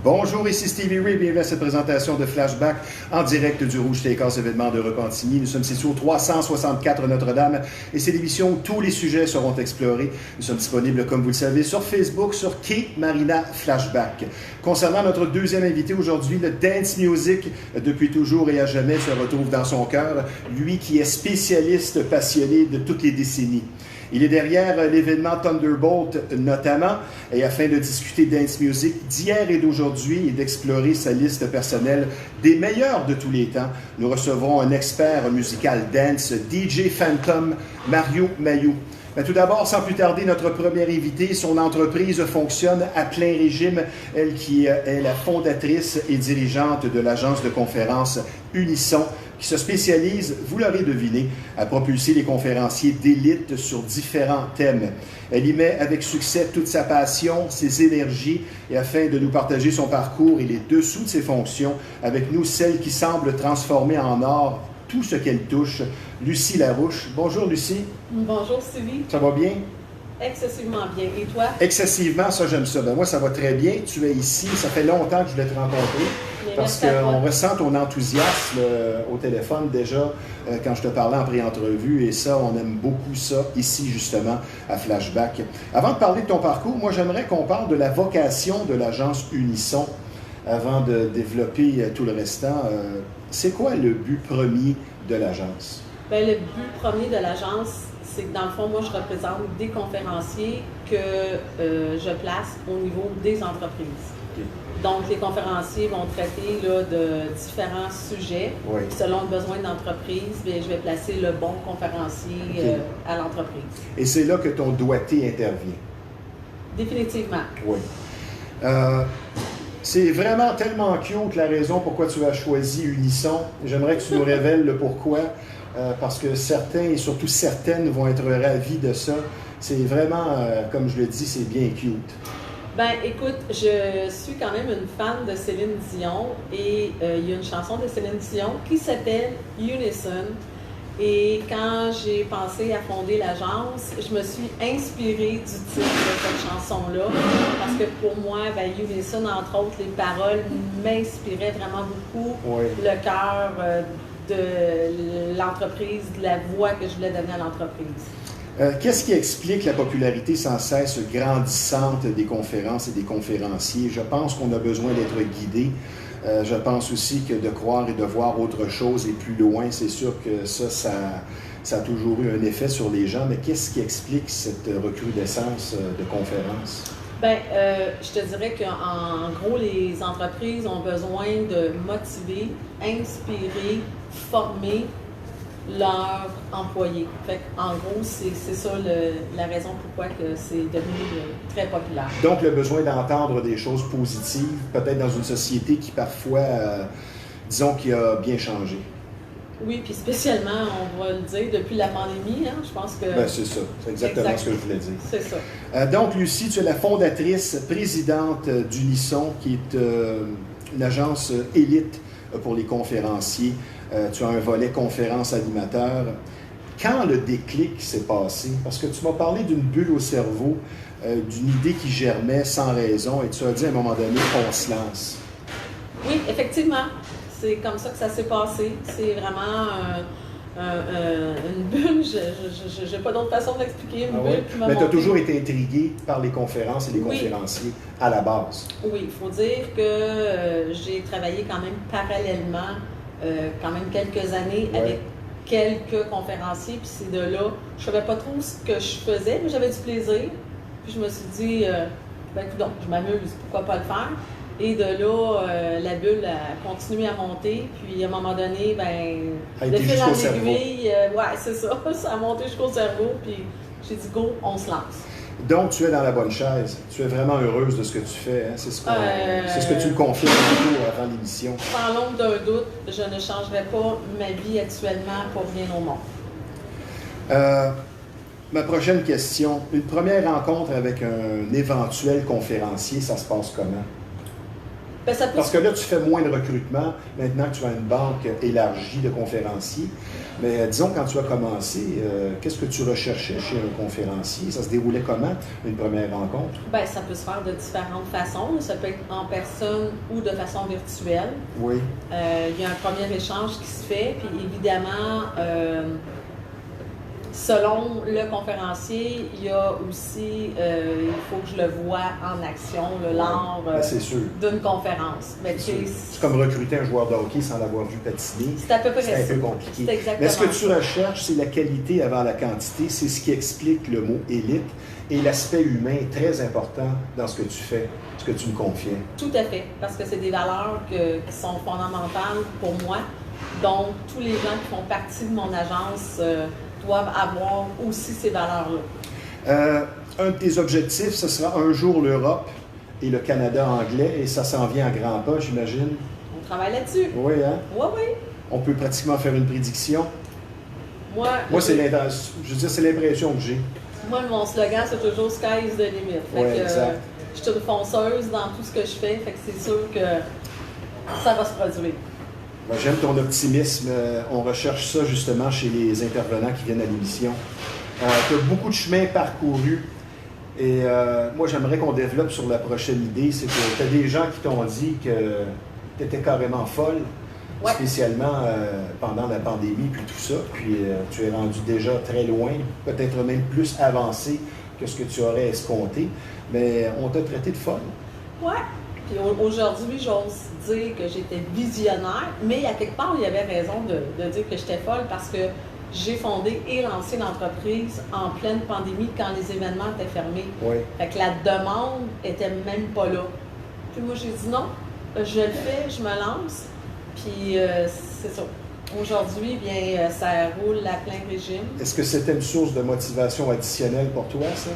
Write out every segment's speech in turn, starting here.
Bonjour, ici Stevie Ray, bienvenue à cette présentation de Flashback en direct du Rouge Steakhouse événement de Repentigny. Nous sommes situés au 364 Notre-Dame et c'est l'émission où tous les sujets seront explorés. Nous sommes disponibles, comme vous le savez, sur Facebook, sur Kate Marina Flashback. Concernant notre deuxième invité aujourd'hui, le dance music, depuis toujours et à jamais, se retrouve dans son cœur. Lui qui est spécialiste passionné de toutes les décennies. Il est derrière l'événement Thunderbolt notamment, et afin de discuter dance music d'hier et d'aujourd'hui et d'explorer sa liste personnelle des meilleurs de tous les temps, nous recevrons un expert musical dance, DJ Phantom, Mario Mailloux. Mais tout d'abord, sans plus tarder, notre première invitée, son entreprise fonctionne à plein régime. Elle qui est la fondatrice et dirigeante de l'agence de conférences Unisson, qui se spécialise, vous l'aurez deviné, à propulser les conférenciers d'élite sur différents thèmes. Elle y met avec succès toute sa passion, ses énergies, et afin de nous partager son parcours et les dessous de ses fonctions, avec nous, celle qui semble transformer en or tout ce qu'elle touche, Lucie Larouche. Bonjour Lucie. Bonjour Sylvie. Ça va bien? Excessivement bien. Et toi? Excessivement, ça j'aime ça. Ben, moi ça va très bien. Tu es ici, ça fait longtemps que je voulais te rencontrer. Parce qu'on ressent ton enthousiasme au téléphone déjà quand je te parlais en pré-entrevue et ça, on aime beaucoup ça ici justement à Flashback. Avant de parler de ton parcours, moi j'aimerais qu'on parle de la vocation de l'agence Unisson avant de développer tout le restant. C'est quoi le but premier de l'agence? Bien, le but premier de l'agence, c'est que dans le fond, moi je représente des conférenciers que je place au niveau des entreprises. Okay. Donc, les conférenciers vont traiter là, de différents sujets. Oui. Selon le besoin de l'entreprise, bien, je vais placer le bon conférencier à l'entreprise. Et c'est là que ton doigté intervient? Définitivement. Oui. C'est vraiment tellement cute la raison pourquoi tu as choisi Unisson. J'aimerais que tu nous révèles le pourquoi, parce que certains et surtout certaines vont être ravis de ça. C'est vraiment, comme je le dis, c'est bien cute. Ben, écoute, je suis quand même une fan de Céline Dion et il y a une chanson de Céline Dion qui s'appelle Unison. Et quand j'ai pensé à fonder l'agence, je me suis inspirée du titre de cette chanson-là parce que pour moi, ben, Unison, entre autres, les paroles m'inspiraient vraiment beaucoup. Oui. Le cœur de l'entreprise, de la voix que je voulais donner à l'entreprise. Qu'est-ce qui explique la popularité sans cesse grandissante des conférences et des conférenciers? Je pense qu'on a besoin d'être guidé. Je pense aussi que de croire et de voir autre chose et plus loin, c'est sûr que ça a toujours eu un effet sur les gens. Mais qu'est-ce qui explique cette recrudescence de conférences? Bien, je te dirais qu'en gros, les entreprises ont besoin de motiver, inspirer, former leurs employés. Fait en gros, c'est ça la raison pourquoi que c'est devenu très populaire. Donc, le besoin d'entendre des choses positives, peut-être dans une société qui parfois, disons, qui a bien changé. Oui, puis spécialement, on va le dire, depuis la pandémie, hein, je pense que... Bien, c'est ça. C'est exactement ce que je voulais dire. C'est ça. Donc, Lucie, tu es la fondatrice, présidente d'Unisson, qui est une agence élite pour les conférenciers. Tu as un volet conférence animateur. Quand le déclic s'est passé? Parce que tu m'as parlé d'une bulle au cerveau, d'une idée qui germait sans raison, et tu as dit à un moment donné, on se lance. Oui, effectivement. C'est comme ça que ça s'est passé. C'est vraiment une bulle. Je n'ai pas d'autre façon d'expliquer. Une bulle qui m'a Mais tu as toujours été intrigué par les conférences et les conférenciers à la base. Oui, il faut dire que j'ai travaillé quand même parallèlement quand même quelques années avec quelques conférenciers, puis c'est de là, je savais pas trop ce que je faisais, mais j'avais du plaisir, puis je me suis dit, ben écoute, je m'amuse, pourquoi pas le faire, et de là, la bulle a continué à monter, puis à un moment donné, ben, de fil en aiguille, c'est ça, ça a monté jusqu'au cerveau, puis j'ai dit, go, on se lance. Donc, tu es dans la bonne chaise. Tu es vraiment heureuse de ce que tu fais. Hein? C'est ce que tu me confirmes avant l'émission. Sans l'ombre d'un doute, je ne changerai pas ma vie actuellement pour rien au monde. Ma prochaine question. Une première rencontre avec un éventuel conférencier, ça se passe comment? Ben, ça peut Parce que là, tu fais moins de recrutement, maintenant que tu as une banque élargie de conférenciers. Mais disons, quand tu as commencé, qu'est-ce que tu recherchais chez un conférencier? Ça se déroulait comment, une première rencontre? Ben, ça peut se faire de différentes façons. Ça peut être en personne ou de façon virtuelle. Oui. Il y a un premier échange qui se fait, puis évidemment, selon le conférencier, il y a aussi, il faut que je le vois en action, lors d'une conférence. C'est comme recruter un joueur de hockey sans l'avoir vu patiner. C'est à peu près ça. C'est un peu compliqué. C'est exactement. Mais ce que tu recherches, c'est la qualité avant la quantité. C'est ce qui explique le mot élite. Et l'aspect humain est très important dans ce que tu fais, ce que tu me confiais. Tout à fait, parce que c'est des valeurs qui sont fondamentales pour moi. Donc, tous les gens qui font partie de mon agence doivent avoir aussi ces valeurs-là. Un de tes objectifs, ce sera un jour l'Europe et le Canada anglais, et ça s'en vient à grands pas, j'imagine. On travaille là-dessus. Oui, hein? Oui, oui. On peut pratiquement faire une prédiction. Moi c'est l'impression que j'ai. Moi, mon slogan, c'est toujours « Sky is the limit ». Oui, exact. Je suis une fonceuse dans tout ce que je fais, fait que c'est sûr que ça va se produire. J'aime ton optimisme. On recherche ça justement chez les intervenants qui viennent à l'émission. Tu as beaucoup de chemin parcouru. Et moi, j'aimerais qu'on développe sur la prochaine idée. C'est que tu as des gens qui t'ont dit que tu étais carrément folle, ouais. Spécialement pendant la pandémie, puis tout ça. Puis tu es rendu déjà très loin, peut-être même plus avancé que ce que tu aurais escompté. Mais on t'a traité de folle. Oui. Puis aujourd'hui, j'ose dire que j'étais visionnaire, mais à quelque part, il y avait raison de dire que j'étais folle parce que j'ai fondé et lancé l'entreprise en pleine pandémie quand les événements étaient fermés. Oui. Fait que la demande était même pas là. Puis moi, j'ai dit non, je le fais, je me lance. Puis c'est ça. Aujourd'hui, bien, ça roule à plein régime. Est-ce que c'était une source de motivation additionnelle pour toi, ça?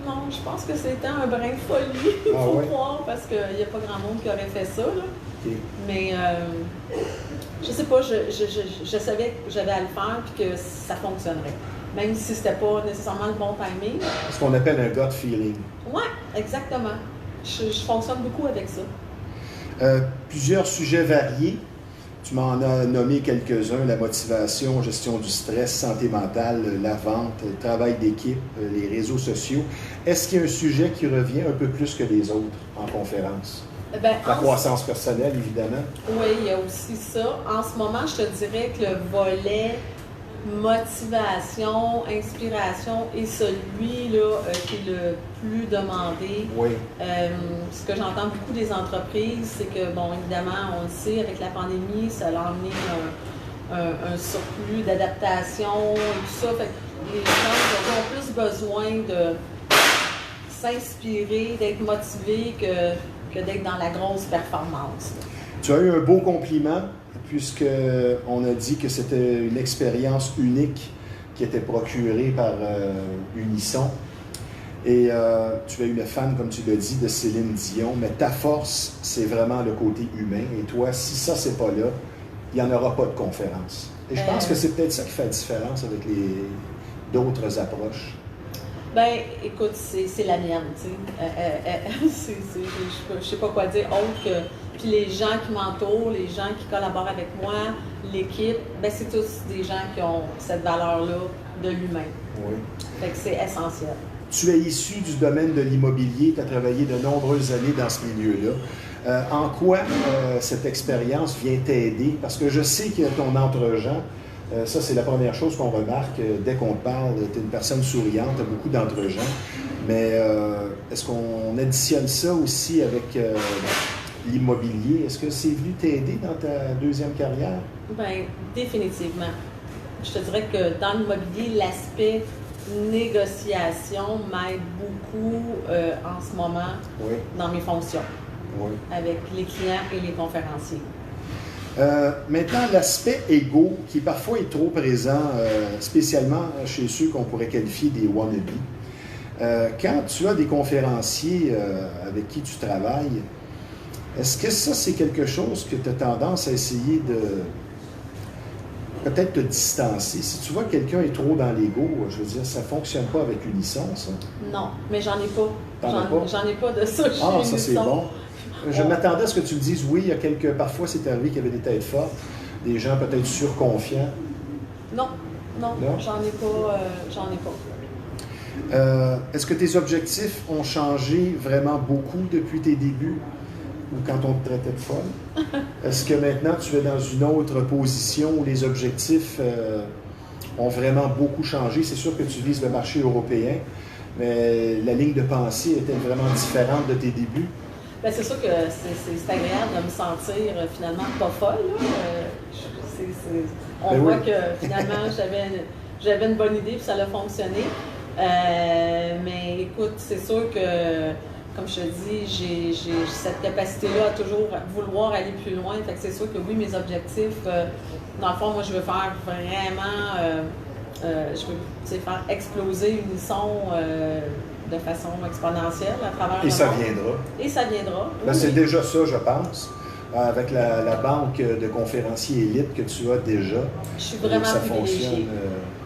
Non, je pense que c'était un brin de folie, il faut croire, parce qu'il n'y a pas grand monde qui aurait fait ça. Là. Okay. Mais je sais pas, je savais que j'avais à le faire et que ça fonctionnerait. Même si c'était pas nécessairement le bon timing. Ce qu'on appelle un gut feeling. Oui, exactement. Je fonctionne beaucoup avec ça. Plusieurs sujets variés. Tu m'en as nommé quelques-uns, la motivation, gestion du stress, santé mentale, la vente, le travail d'équipe, les réseaux sociaux. Est-ce qu'il y a un sujet qui revient un peu plus que les autres en conférence? La croissance personnelle, évidemment. Oui, il y a aussi ça. En ce moment, je te dirais que le volet motivation, inspiration est celui là, qui est le plus demandé. Oui. Ce que j'entends beaucoup des entreprises, c'est que, bon, évidemment, on le sait, avec la pandémie, ça a amené un surplus d'adaptation et tout ça. Fait que les gens ont plus besoin de s'inspirer, d'être motivés que d'être dans la grosse performance. Tu as eu un beau compliment, puisqu'on a dit que c'était une expérience unique qui était procurée par Unisson. Et tu es une fan, comme tu l'as dit, de Céline Dion, mais ta force, c'est vraiment le côté humain. Et toi, si ça, c'est pas là, il n'y en aura pas de conférence. Et je pense que c'est peut-être ça qui fait la différence avec d'autres approches. Ben, écoute, c'est la mienne, tu sais. Je sais pas quoi dire autre que... Puis les gens qui m'entourent, les gens qui collaborent avec moi, l'équipe, ben c'est tous des gens qui ont cette valeur-là de l'humain. Oui. Fait que c'est essentiel. Tu es issu du domaine de l'immobilier, tu as travaillé de nombreuses années dans ce milieu-là. En quoi cette expérience vient t'aider? Parce que je sais que ton entre-gens, ça, c'est la première chose qu'on remarque dès qu'on te parle. Tu es une personne souriante, tu as beaucoup d'entre-gens. Mais est-ce qu'on additionne ça aussi avec l'immobilier? Est-ce que c'est venu t'aider dans ta deuxième carrière? Bien, définitivement. Je te dirais que dans l'immobilier, l'aspect négociation m'aide beaucoup en ce moment dans mes fonctions avec les clients et les conférenciers. Maintenant, l'aspect égo, qui parfois est trop présent, spécialement chez ceux qu'on pourrait qualifier des wannabes. Quand tu as des conférenciers avec qui tu travailles, est-ce que ça, c'est quelque chose que tu as tendance à essayer de peut-être te distancer? Si tu vois que quelqu'un est trop dans l'ego, je veux dire, ça ne fonctionne pas avec Unisson, ça? Non, mais j'en ai pas. J'en ai pas de ça chez Ah, ça, Unisson. c'est bon. Je m'attendais à ce que tu me dises oui, il y a quelques... Parfois, c'est arrivé qu'il y avait des têtes fortes, des gens peut-être surconfiants. Non, j'en ai pas. Est-ce que tes objectifs ont changé vraiment beaucoup depuis tes débuts ou quand on te traitait de folle? Est-ce que maintenant tu es dans une autre position où les objectifs ont vraiment beaucoup changé? C'est sûr que tu vises le marché européen, mais la ligne de pensée était vraiment différente de tes débuts. Bien, c'est sûr que c'est agréable de me sentir finalement pas folle. On voit que finalement j'avais une bonne idée puis ça a fonctionné. Mais écoute, c'est sûr que, comme je te dis, j'ai cette capacité-là à toujours vouloir aller plus loin. Fait que c'est sûr que oui, mes objectifs, dans le fond, moi, je veux faire vraiment, je veux faire exploser Unisson de façon exponentielle à travers le monde. Viendra. Et ça viendra. Ben, c'est déjà ça, je pense. Avec la banque de conférenciers élite que tu as déjà. Je suis vraiment privilégiée.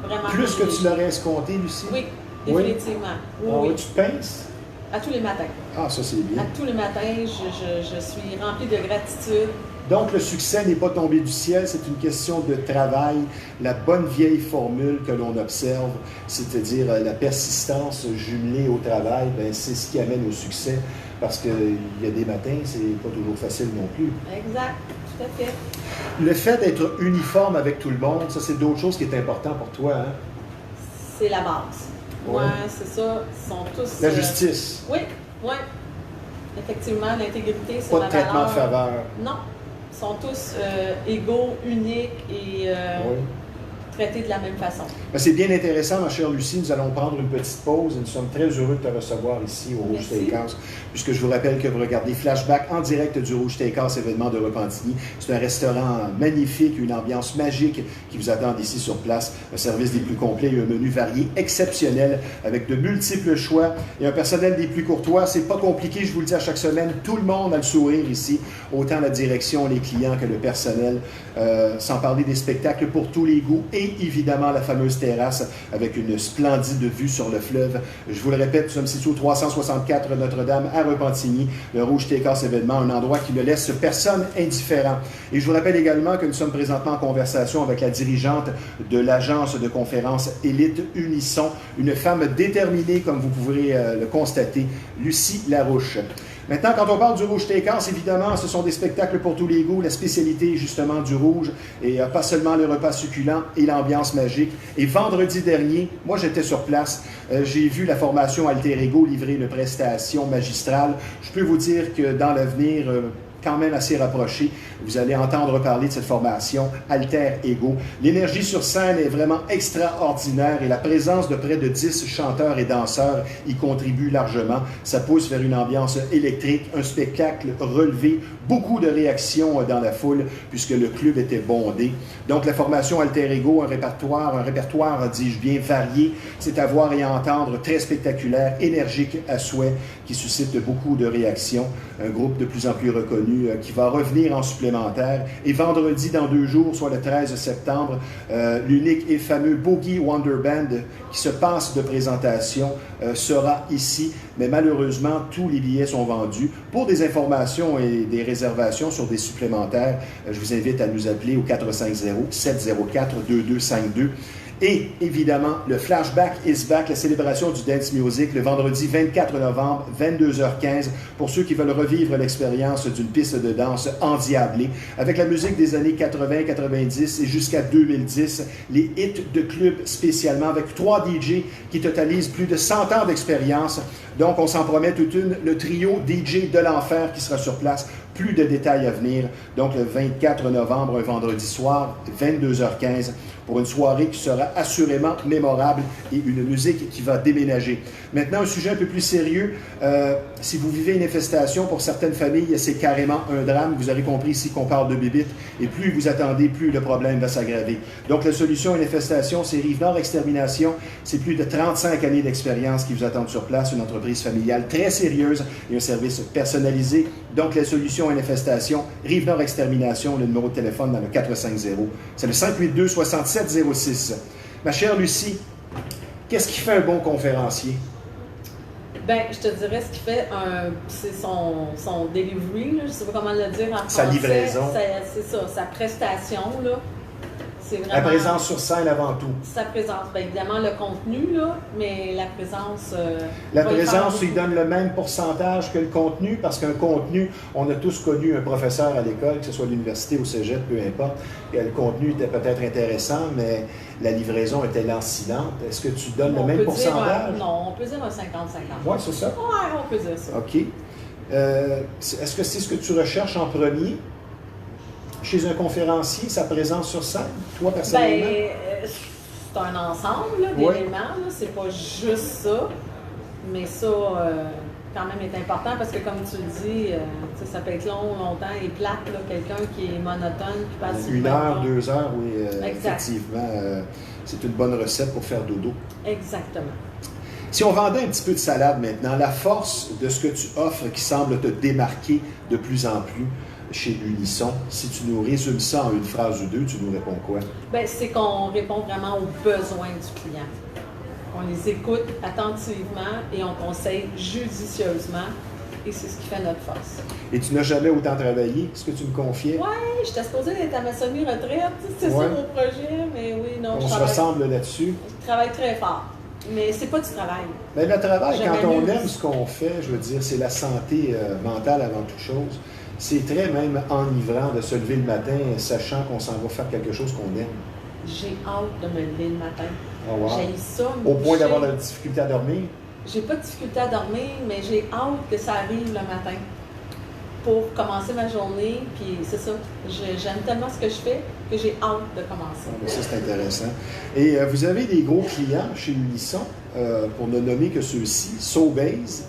Vraiment plus que tu l'aurais escompté, Lucie? Oui, définitivement. Oui. Tu te pinces? À tous les matins. Ah, ça c'est bien. À tous les matins, je suis remplie de gratitude. Donc, le succès n'est pas tombé du ciel, c'est une question de travail. La bonne vieille formule que l'on observe, c'est-à-dire la persistance jumelée au travail, ben, c'est ce qui amène au succès. Parce qu'il y a des matins, c'est pas toujours facile non plus. Exact, tout à fait. Le fait d'être uniforme avec tout le monde, ça c'est d'autres choses qui est important pour toi, hein? C'est la base. Ouais, c'est ça. Ils sont tous... La justice. Oui. Effectivement, l'intégrité, c'est pas ma de traitement valeur. de faveur. Non. Ils sont tous égaux, uniques et traités de la même façon. Ben, c'est bien intéressant, ma chère Lucie. Nous allons prendre une petite pause et nous sommes très heureux de te recevoir ici au Rouge Steakhouse, puisque je vous rappelle que vous regardez Flashback en direct du Rouge Steakhouse, événement de Repentigny. C'est un restaurant magnifique, une ambiance magique qui vous attend ici sur place. Un service des plus complets et un menu varié exceptionnel avec de multiples choix et un personnel des plus courtois. C'est pas compliqué, je vous le dis à chaque semaine. Tout le monde a le sourire ici, autant la direction, les clients que le personnel, sans parler des spectacles pour tous les goûts et évidemment la fameuse terrasse avec une splendide vue sur le fleuve. Je vous le répète, nous sommes situés au 364 Notre-Dame à Repentigny, le Rouge Steakhouse événement, un endroit qui ne laisse personne indifférent. Et je vous rappelle également que nous sommes présentement en conversation avec la dirigeante de l'agence de conférence Élite Unisson, une femme déterminée, comme vous pourrez le constater, Lucie Larouche. Maintenant, quand on parle du Rouge Steakhouse, évidemment, ce sont des spectacles pour tous les goûts. La spécialité, justement, du Rouge, et pas seulement le repas succulent et l'ambiance magique. Et vendredi dernier, moi, j'étais sur place. J'ai vu la formation Alter Ego livrer une prestation magistrale. Je peux vous dire que dans l'avenir... quand même assez rapproché. Vous allez entendre parler de cette formation Alter Ego. L'énergie sur scène est vraiment extraordinaire et la présence de près de 10 chanteurs et danseurs y contribue largement. Ça pousse vers une ambiance électrique, un spectacle relevé, beaucoup de réactions dans la foule puisque le club était bondé. Donc la formation Alter Ego, un répertoire, dis-je bien, varié, c'est à voir et à entendre, très spectaculaire, énergique à souhait, qui suscite beaucoup de réactions. Un groupe de plus en plus reconnu qui va revenir en supplémentaire. Et vendredi, dans 2 jours, soit le 13 septembre, l'unique et fameux Boogie Wonder Band qui se passe de présentation sera ici. Mais malheureusement, tous les billets sont vendus. Pour des informations et des réservations sur des supplémentaires, je vous invite à nous appeler au 450-704-2252. Et évidemment, le Flashback is back, la célébration du dance music, le vendredi 24 novembre, 22h15, pour ceux qui veulent revivre l'expérience d'une piste de danse endiablée, avec la musique des années 80, 90 et jusqu'à 2010, les hits de club spécialement, avec 3 DJ qui totalisent plus de 100 ans d'expérience. Donc, on s'en promet toute une, le trio DJ de l'enfer qui sera sur place. Plus de détails à venir. Donc, le 24 novembre, un vendredi soir, 22h15, pour une soirée qui sera assurément mémorable et une musique qui va déménager. Maintenant, un sujet un peu plus sérieux. Si vous vivez une infestation, pour certaines familles, c'est carrément un drame. Vous aurez compris ici qu'on parle de bébite. Et plus vous attendez, plus le problème va s'aggraver. Donc, la solution à une infestation, c'est Rive-Nord Extermination. C'est plus de 35 années d'expérience qui vous attendent sur place. Une entreprise familiale très sérieuse et un service personnalisé. Donc, la solution à une infestation, Rive-Nord Extermination, le numéro de téléphone dans le 450. C'est le 582-6706. Ma chère Lucie, qu'est-ce qui fait un bon conférencier? Ben, je te dirais ce qu'il fait, c'est son delivery, là, je ne sais pas comment le dire en français. Sa livraison. C'est ça, sa prestation, là. C'est vraiment... La présence sur scène avant tout. Sa présence, bien évidemment le contenu, là, mais la présence... La présence, il donne le même pourcentage que le contenu, parce qu'un contenu, on a tous connu un professeur à l'école, que ce soit à l'université ou au cégep, peu importe, et le contenu était peut-être intéressant, mais la livraison était lancinante. Est-ce que tu donnes le même pourcentage? Non, on peut dire un 50-50. Oui, c'est ça? Oui, on peut dire ça. OK. Est-ce que c'est ce que tu recherches en premier? Chez un conférencier, sa présence sur scène, toi personnellement? Bien, c'est un ensemble d'éléments, c'est pas juste ça, mais ça, quand même, est important parce que, comme tu le dis, ça peut être long, longtemps et plate, quelqu'un qui est monotone, qui passe 1 heure, 2 heures, oui, effectivement, c'est une bonne recette pour faire dodo. Exactement. Si on vendait un petit peu de salade maintenant, la force de ce que tu offres qui semble te démarquer de plus en plus chez Unisson, si tu nous résumes ça en une phrase ou deux, tu nous réponds quoi? Bien, c'est qu'on répond vraiment aux besoins du client. On les écoute attentivement et on conseille judicieusement et c'est ce qui fait notre force. Et tu n'as jamais autant travaillé, ce que tu me confiais? Oui, j'étais supposée d'être à ma semi-retraite, c'est ça mon projet, mais oui, non, on se ressemble là-dessus. Je travaille très fort. Mais c'est pas du travail. Mais le travail, quand on aime ce qu'on fait, je veux dire, c'est la santé mentale avant toute chose. C'est très même enivrant de se lever le matin sachant qu'on s'en va faire quelque chose qu'on aime. J'ai hâte de me lever le matin. Oh wow. J'ai ça. Au point d'avoir de la difficulté à dormir? J'ai pas de difficulté à dormir, mais j'ai hâte que ça arrive le matin pour commencer ma journée. Puis c'est ça, j'aime tellement ce que je fais que j'ai hâte de commencer. Ah, ça, c'est intéressant. Et vous avez des gros clients chez Unisson, pour ne nommer que ceux-ci, Sobeys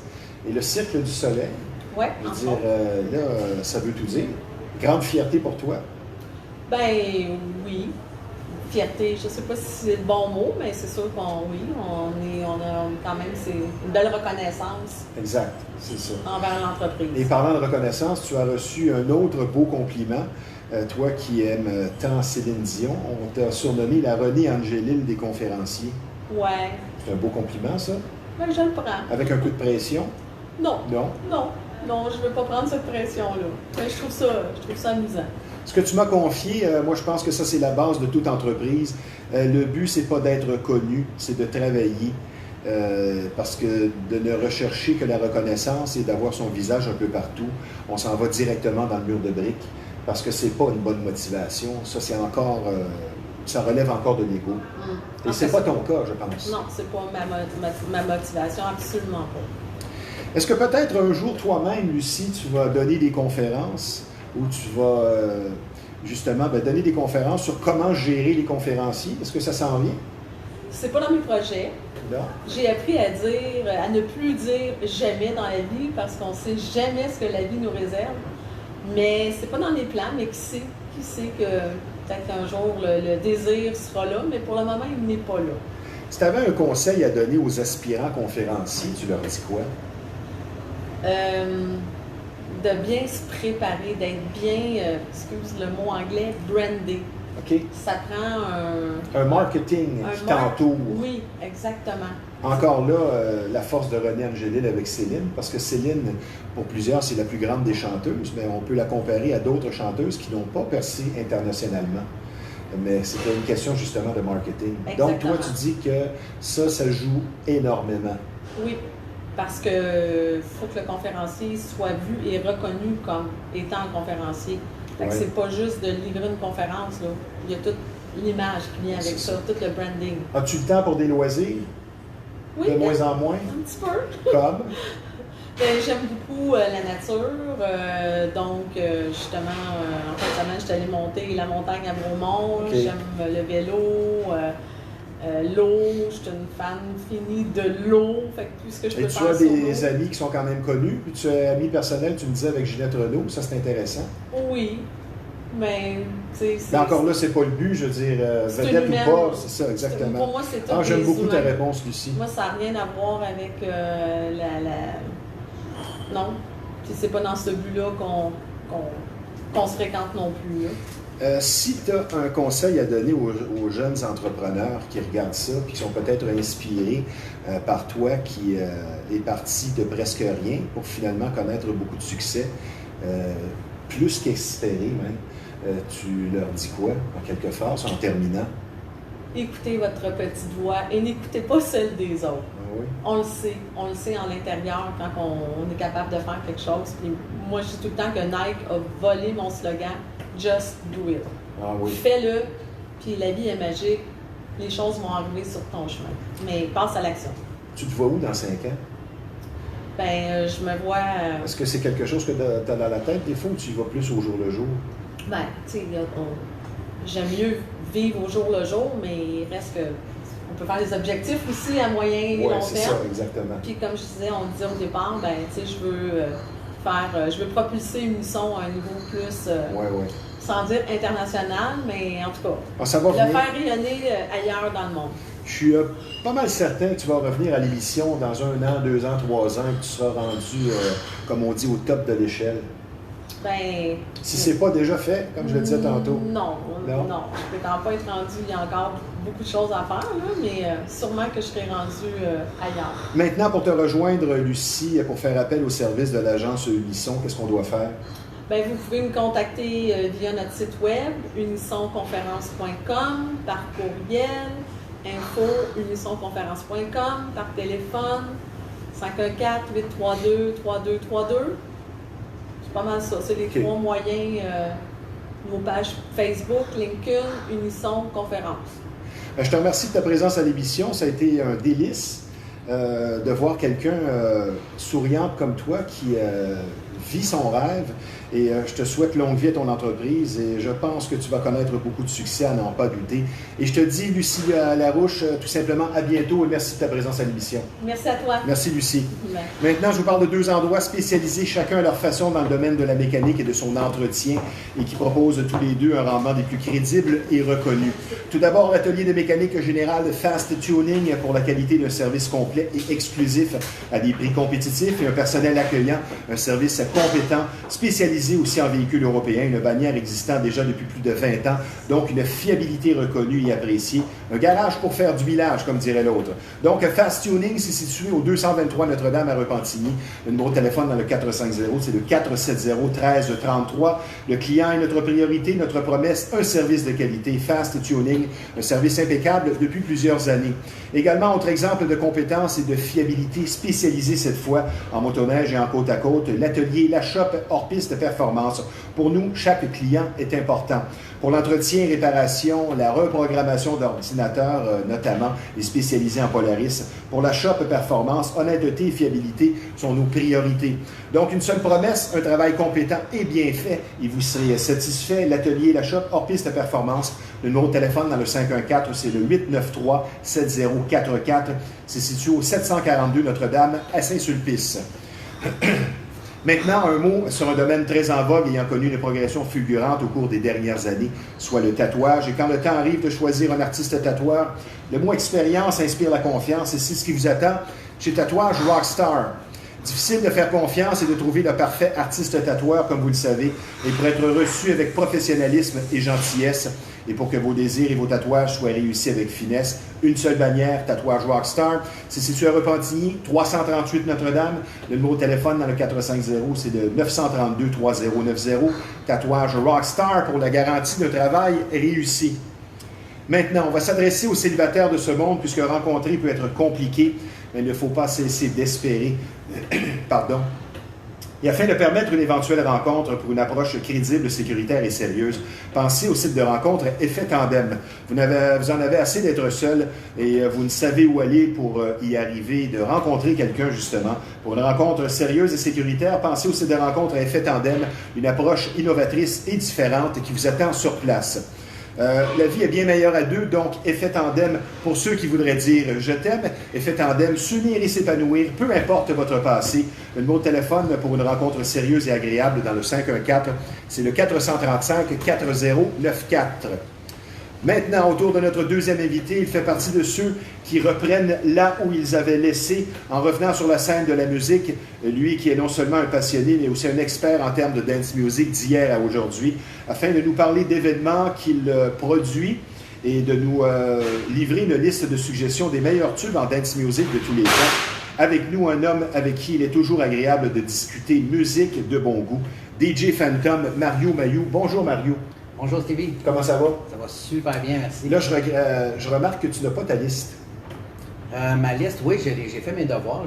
et le Cirque du Soleil. Oui, je veux dire, là, ça veut tout dire. Grande fierté pour toi? Ben oui. Fierté, je ne sais pas si c'est le bon mot, mais c'est sûr qu'on on a quand même une belle reconnaissance. Exact, c'est ça. Envers l'entreprise. Et parlant de reconnaissance, tu as reçu un autre beau compliment. Toi qui aimes tant Céline Dion, on t'a surnommé la Renée Angélil des conférenciers. Ouais. C'est un beau compliment, ça? Ben, je le prends. Avec un coup de pression? Non. Non? Non. Non, je ne veux pas prendre cette pression-là. Mais je trouve ça amusant. Ce que tu m'as confié, moi je pense que ça c'est la base de toute entreprise. Le but, c'est pas d'être connu, c'est de travailler. Parce que de ne rechercher que la reconnaissance et d'avoir son visage un peu partout, on s'en va directement dans le mur de briques. Parce que c'est pas une bonne motivation. Ça, c'est encore... ça relève encore de l'ego. Et c'est pas ton cas, je pense. Non, c'est pas ma motivation, absolument pas. Est-ce que peut-être un jour, toi-même, Lucie, tu vas donner des conférences où tu vas justement donner des conférences sur comment gérer les conférenciers? Est-ce que ça s'en vient? C'est pas dans mes projets. Non. J'ai appris à ne plus dire jamais dans la vie parce qu'on sait jamais ce que la vie nous réserve. Mais c'est pas dans les plans, mais qui sait que peut-être qu'un jour le désir sera là, mais pour le moment, il n'est pas là. Si tu avais un conseil à donner aux aspirants conférenciers, tu leur dis quoi? De bien se préparer, d'être bien, excuse le mot anglais, brandé. OK. Ça prend un marketing qui t'entoure. Oui, exactement. Encore là, la force de Renée Angélil avec Céline, parce que Céline, pour plusieurs, c'est la plus grande des chanteuses, mais on peut la comparer à d'autres chanteuses qui n'ont pas percé internationalement. Mais c'était une question justement de marketing. Exactement. Donc, toi, tu dis que ça joue énormément. Oui. Parce que faut que le conférencier soit vu et reconnu comme étant un conférencier. Fait que c'est pas juste de livrer une conférence, là. Il y a toute l'image qui vient avec ça, tout le branding. As-tu le temps pour des loisirs? Oui. De moins en moins? Un petit peu. Comme? J'aime beaucoup la nature. Donc, justement, en fin de semaine, je suis allée monter la montagne à Bromont. Okay. J'aime le vélo. L'eau, je suis une fan finie de l'eau, fait que tout ce que je peux faire. Et tu as des amis qui sont quand même connus, puis tu as amis personnels, tu me disais avec Ginette Renaud, ça c'est intéressant. Oui, mais c'est... Mais encore là, c'est pas le but, je veux dire, vedette ou pas, c'est ça, exactement. Pour moi, c'est tout. J'aime beaucoup ta réponse, Lucie. Moi, ça n'a rien à voir avec Non, puis c'est pas dans ce but-là qu'on se fréquente non plus, là. Si tu as un conseil à donner aux jeunes entrepreneurs qui regardent ça, puis qui sont peut-être inspirés par toi, qui est parti de presque rien pour finalement connaître beaucoup de succès, plus qu'espérer même, tu leur dis quoi en quelques phrases, en terminant? Écoutez votre petite voix et n'écoutez pas celle des autres. Ah oui? On le sait en l'intérieur quand on est capable de faire quelque chose. Puis moi, je dis tout le temps que Nike a volé mon slogan « Just do it ». Ah oui. Fais-le, puis la vie est magique, les choses vont arriver sur ton chemin. Mais passe à l'action. Tu te vois où dans 5 ans? Ben, je me vois... Est-ce que c'est quelque chose que tu as dans la tête des fois ou tu y vas plus au jour le jour? Ben, tu sais, j'aime mieux vivre au jour le jour, mais il reste que... On peut faire des objectifs aussi à moyen et long terme. Oui, c'est ça, exactement. Puis comme je disais, on disait au départ, ben, tu sais, je veux propulser Unisson à un niveau plus... sans dire international, mais en tout cas, le faire rayonner ailleurs dans le monde. Je suis pas mal certain que tu vas revenir à l'émission dans 1 an, 2 ans, 3 ans, que tu seras rendu, comme on dit, au top de l'échelle. Ben... Si c'est pas déjà fait, comme je le disais tantôt. Non. Je ne peux pas être rendu, il y a encore beaucoup de choses à faire, là, mais sûrement que je serai rendu ailleurs. Maintenant, pour te rejoindre, Lucie, pour faire appel au service de l'agence Unisson, qu'est-ce qu'on doit faire? Bien, vous pouvez me contacter via notre site web, unisonconférence.com, par courriel, info.unisonconférence.com, par téléphone, 514-832-3232. C'est pas mal ça. C'est les 3 moyens, nos pages Facebook, LinkedIn, Unisson Conférence. Je te remercie de ta présence à l'émission. Ça a été un délice de voir quelqu'un souriant comme toi qui vit son rêve. Et je te souhaite longue vie à ton entreprise et je pense que tu vas connaître beaucoup de succès à n'en pas douter. Et je te dis, Lucie Larouche, tout simplement à bientôt et merci de ta présence à l'émission. Merci à toi. Merci, Lucie. Ouais. Maintenant, je vous parle de 2 endroits spécialisés, chacun à leur façon dans le domaine de la mécanique et de son entretien et qui proposent tous les deux un rendement des plus crédibles et reconnus. Tout d'abord, l'atelier de mécanique générale Fast Tuning pour la qualité d'un service complet et exclusif à des prix compétitifs et un personnel accueillant, un service compétent, spécialisé aussi en véhicules européens, une bannière existant déjà depuis plus de 20 ans, donc une fiabilité reconnue et appréciée, un garage pour faire du millage, comme dirait l'autre. Donc, Fast Tuning, c'est situé au 223 Notre-Dame à Repentigny. Le numéro de téléphone dans le 450, c'est le 470-1333. Le client est notre priorité, notre promesse, un service de qualité, Fast Tuning, un service impeccable depuis plusieurs années. Également, autre exemple de compétence et de fiabilité spécialisée cette fois en motoneige et en côte à côte, l'atelier La Shop hors-piste performance. Pour nous, chaque client est important. Pour l'entretien et réparation, la reprogrammation d'ordinateurs notamment, est spécialisée en Polaris. Pour la Shop Performance, honnêteté et fiabilité sont nos priorités. Donc, une seule promesse, un travail compétent et bien fait, et vous serez satisfait. L'atelier La Shop hors-piste performance, le numéro de téléphone dans le 514, c'est le 893-7044. C'est situé au 742 Notre-Dame à Saint-Sulpice. Maintenant, un mot sur un domaine très en vogue ayant connu une progression fulgurante au cours des dernières années, soit le tatouage. Et quand le temps arrive de choisir un artiste tatoueur, le mot expérience inspire la confiance et c'est ce qui vous attend chez Tatouage Rockstar. Difficile de faire confiance et de trouver le parfait artiste tatoueur, comme vous le savez, et pour être reçu avec professionnalisme et gentillesse, et pour que vos désirs et vos tatouages soient réussis avec finesse, une seule bannière, Tatouage Rockstar. C'est situé à Repentigny, 338 Notre-Dame. Le numéro de téléphone dans le 450, c'est le 932-3090. Tatouage Rockstar pour la garantie d'un travail réussi. Maintenant, on va s'adresser aux célibataires de ce monde, puisque rencontrer peut être compliqué, mais il ne faut pas cesser d'espérer. Pardon. Et afin de permettre une éventuelle rencontre pour une approche crédible, sécuritaire et sérieuse, pensez au site de rencontre Effet Tandem. Vous en avez assez d'être seul et vous ne savez où aller pour y arriver, de rencontrer quelqu'un justement. Pour une rencontre sérieuse et sécuritaire, pensez au site de rencontre Effet Tandem, une approche innovatrice et différente qui vous attend sur place. La vie est bien meilleure à deux, donc Effet Tandem pour ceux qui voudraient dire « je t'aime », Effet Tandem, s'unir et s'épanouir, peu importe votre passé. Le numéro de téléphone pour une rencontre sérieuse et agréable dans le 514, c'est le 435-4094. Maintenant, autour de notre deuxième invité, il fait partie de ceux qui reprennent là où ils avaient laissé en revenant sur la scène de la musique. Lui qui est non seulement un passionné, mais aussi un expert en termes de dance music d'hier à aujourd'hui, afin de nous parler d'événements qu'il produit et de nous livrer une liste de suggestions des meilleurs tubes en dance music de tous les temps. Avec nous, un homme avec qui il est toujours agréable de discuter musique de bon goût, DJ Phantom, Mario Mailloux. Bonjour Mario. Bonjour Stevie. Comment ça va? Ça va super bien, merci. Là, je remarque que tu n'as pas ta liste. Ma liste, oui, j'ai fait mes devoirs.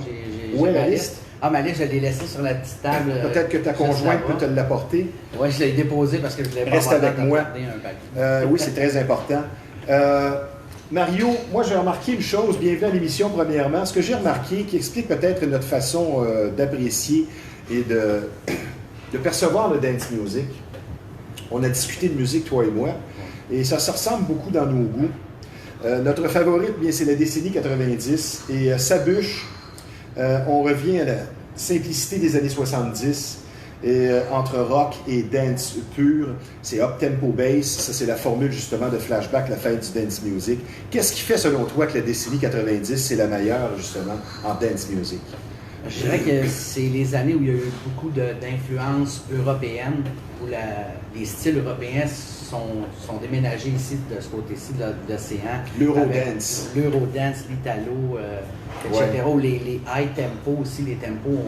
Où est la liste? Ah, ma liste, je l'ai laissée sur la petite table. Peut-être que ta conjointe peut te l'apporter. Oui, je l'ai déposée parce que je voulais pas Reste avec moi. Oui, c'est c'est très important. Mario, moi j'ai remarqué une chose, bienvenue à l'émission premièrement, ce que j'ai remarqué qui explique peut-être notre façon d'apprécier et de percevoir le dance music. On a discuté de musique, toi et moi, et ça se ressemble beaucoup dans nos goûts. Notre favorite, bien, c'est la décennie 90, et sa bûche, on revient à la simplicité des années 70, et entre rock et dance pur, c'est up-tempo bass, ça c'est la formule justement de Flashback, la fête du dance music. Qu'est-ce qui fait selon toi que la décennie 90, c'est la meilleure justement en dance music? Je dirais que c'est les années où il y a eu beaucoup d'influences européennes, où les styles européens sont déménagés ici, de ce côté-ci de l'océan. L'Eurodance. L'Eurodance, l'Italo, etc. Où les high tempo aussi, les tempos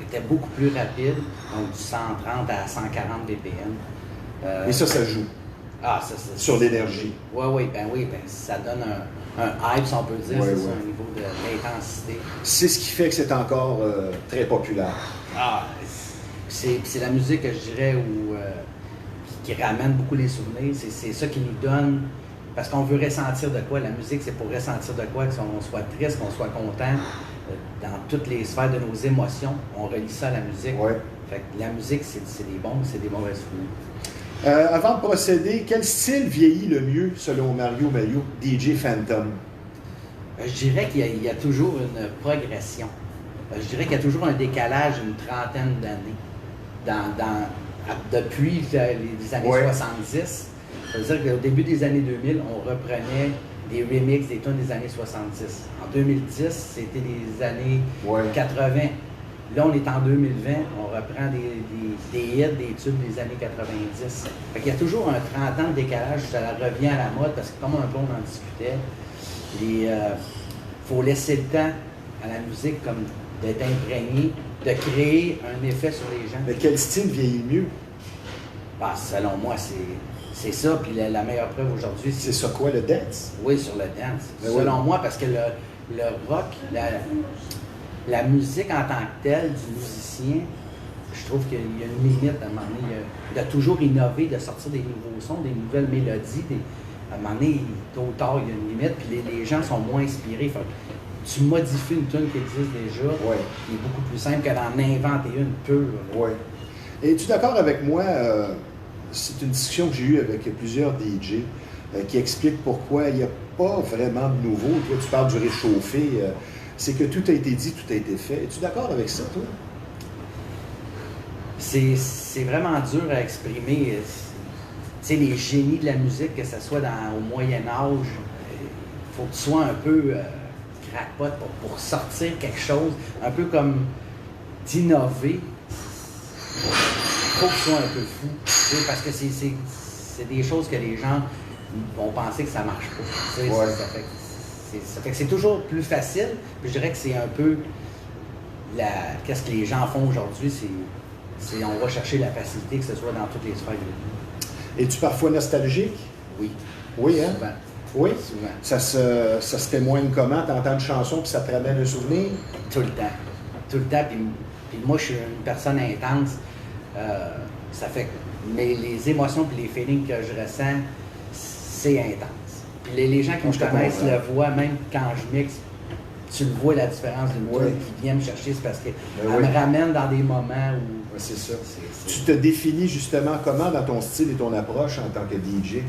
étaient beaucoup plus rapides, donc du 130 à 140 BPM. Et ça joue. Ah, sur l'énergie. Oui, ça donne un hype, si on peut dire, c'est ça, un niveau d'intensité. C'est ce qui fait que c'est encore très populaire. Ah, c'est la musique, je dirais, qui ramène beaucoup les souvenirs. C'est ça qui nous donne, parce qu'on veut ressentir de quoi. La musique, c'est pour ressentir de quoi, qu'on soit triste, qu'on soit content. Dans toutes les sphères de nos émotions, on relie ça à la musique. Ouais. Fait que la musique, c'est des bons, c'est des mauvais souvenirs. Avant de procéder, quel style vieillit le mieux selon Mario Mailloux, DJ Phantom? Je dirais qu'il y a toujours une progression. Je dirais qu'il y a toujours un décalage d'une trentaine d'années. Depuis les années 70, ça veut dire qu'au début des années 2000, on reprenait des remixes des tunes des années 70. En 2010, c'était les années 80. Là, on est en 2020, on reprend des hits, des tubes des années 90. Fait qu'il y a toujours un 30 ans de décalage, ça revient à la mode, parce que comme un peu on en discutait, il faut laisser le temps à la musique comme d'être imprégné, de créer un effet sur les gens. Mais quel style vieillit mieux? Bah, selon moi, c'est ça, puis la meilleure preuve aujourd'hui, c'est sur quoi, le dance? Oui, sur le dance. Mais selon moi, parce que le rock, la musique en tant que telle du musicien, je trouve qu'il y a une limite à un moment donné. De toujours innover, de sortir des nouveaux sons, des nouvelles mélodies. À un moment donné, tôt ou tard, il y a une limite, puis les gens sont moins inspirés. Fait que tu modifies une tune qui existe déjà, qui est beaucoup plus simple que d'en inventer une pure. Oui. Es-tu d'accord avec moi? C'est une discussion que j'ai eue avec plusieurs DJ qui expliquent pourquoi il n'y a pas vraiment de nouveau. Toi, tu parles du réchauffé. C'est que tout a été dit, tout a été fait. Es-tu d'accord avec ça, toi? C'est vraiment dur à exprimer. Tu sais, les génies de la musique, que ce soit au Moyen-Âge, il faut que tu sois un peu crackpot pour sortir quelque chose, un peu comme d'innover. Il faut que tu sois un peu fou. Tu sais, parce que c'est des choses que les gens vont penser que ça marche pas. Tu sais, ça fait que c'est toujours plus facile. Puis je dirais que c'est un peu qu'est-ce que les gens font aujourd'hui, c'est on va chercher la facilité, que ce soit dans toutes les sphères de vie. Es-tu parfois nostalgique? Oui. Oui, hein? Souvent. Oui? Souvent. Ça se témoigne comment? T'entends une chanson puis ça te ramène un souvenir? Tout le temps. Tout le temps. Puis moi, je suis une personne intense. Ça fait que les émotions et les feelings que je ressens, c'est intense. Puis les gens qui me connaissent le voient, même quand je mixe, tu le vois la différence d'une tune qui vient me chercher, c'est parce qu'elle me ramène dans des moments où... C'est ça. Tu te définis justement comment dans ton style et ton approche en tant que DJ?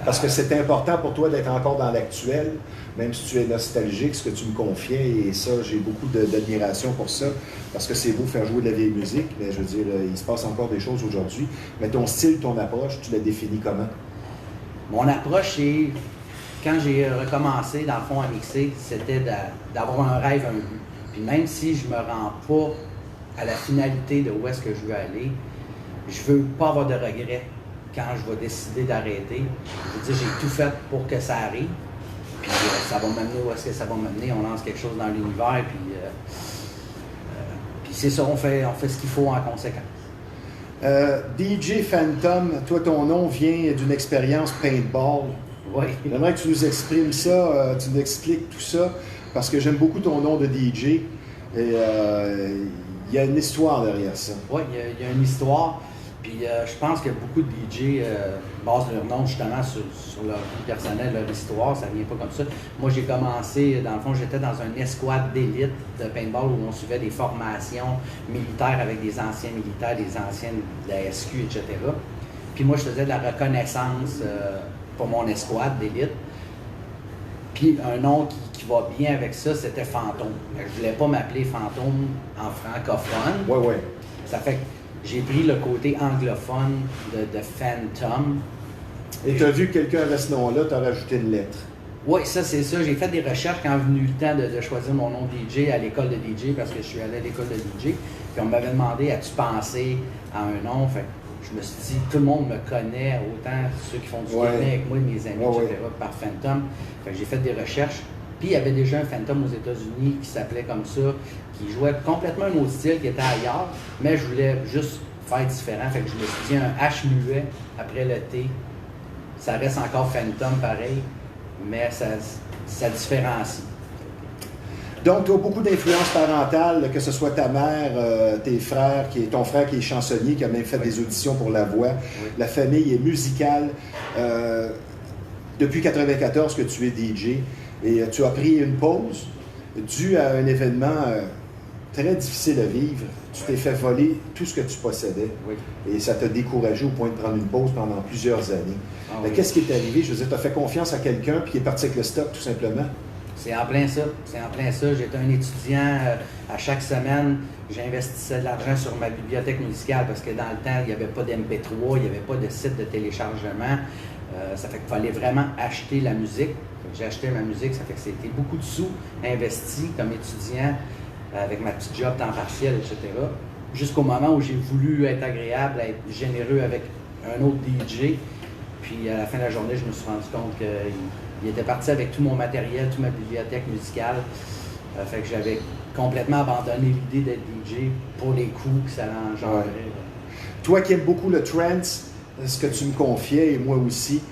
Parce que c'est important pour toi d'être encore dans l'actuel, même si tu es nostalgique, ce que tu me confiais, et ça, j'ai beaucoup d'admiration pour ça, parce que c'est beau faire jouer de la vieille musique, mais je veux dire, il se passe encore des choses aujourd'hui. Mais ton style, ton approche, tu la définis comment? Mon approche, c'est, quand j'ai recommencé, dans le fond, à mixer, c'était d'avoir un rêve, un but. Puis même si je me rends pas à la finalité de où est-ce que je veux aller, je veux pas avoir de regrets quand je vais décider d'arrêter. Je veux dire, j'ai tout fait pour que ça arrive. Puis ça va m'amener où est-ce que ça va m'amener. On lance quelque chose dans l'univers, puis c'est ça, on fait ce qu'il faut en conséquence. DJ Phantom, toi, ton nom vient d'une expérience paintball. Oui. J'aimerais que tu nous exprimes ça, tu nous expliques tout ça, parce que j'aime beaucoup ton nom de DJ. Et il y a une histoire derrière ça. Oui, il y a une histoire. Puis je pense que beaucoup de DJ basent leur nom justement sur leur vie personnelle, leur histoire, ça vient pas comme ça. Moi, j'ai commencé, dans le fond, j'étais dans une escouade d'élite de paintball où on suivait des formations militaires avec des anciens militaires, des anciens de la SQ, etc. Puis moi, je faisais de la reconnaissance pour mon escouade d'élite. Puis un nom qui va bien avec ça, c'était Fantôme. Je voulais pas m'appeler Fantôme en francophone. Oui, oui. Ça fait que j'ai pris le côté anglophone de Phantom. Et tu as vu que quelqu'un avait ce nom-là, tu as rajouté une lettre. Oui, ça c'est ça. J'ai fait des recherches quand est venu le temps de choisir mon nom de DJ à l'école de DJ, parce que je suis allé à l'école de DJ. Puis on m'avait demandé, as-tu pensé à un nom? Fait que je me suis dit, tout le monde me connaît, autant ceux qui font du gaming avec moi, mes amis, etc., par Phantom. Fait que j'ai fait des recherches. Puis il y avait déjà un Phantom aux États-Unis qui s'appelait comme ça, qui jouait complètement un autre style, qui était ailleurs, mais je voulais juste faire différent. Fait que je me suis dit un H muet après le T. Ça reste encore Phantom pareil, mais ça différencie. Donc, tu as beaucoup d'influence parentale, que ce soit ta mère, tes frères, ton frère qui est chansonnier, qui a même fait des auditions pour la voix. Oui. La famille est musicale. Depuis 1994 que tu es DJ, et tu as pris une pause dû à un événement très difficile à vivre. Tu t'es fait voler tout ce que tu possédais. Oui. Et ça t'a découragé au point de prendre une pause pendant plusieurs années. Ah, oui. Qu'est-ce qui est arrivé? Je veux dire, tu as fait confiance à quelqu'un puis il est parti avec le stock, tout simplement? C'est en plein ça. C'est en plein ça. J'étais un étudiant. À chaque semaine, j'investissais de l'argent sur ma bibliothèque musicale parce que dans le temps, il n'y avait pas d'MP3, il n'y avait pas de site de téléchargement. Ça fait qu'il fallait vraiment acheter la musique. J'ai acheté ma musique, ça fait que c'était beaucoup de sous investis comme étudiant avec ma petite job temps partiel, etc. Jusqu'au moment où j'ai voulu être agréable, être généreux avec un autre DJ. Puis à la fin de la journée, je me suis rendu compte qu'il était parti avec tout mon matériel, toute ma bibliothèque musicale. Fait que j'avais complètement abandonné l'idée d'être DJ pour les coûts que ça engendrait. Ouais. Toi qui aimes beaucoup le trance, ce que tu me confiais, et moi aussi,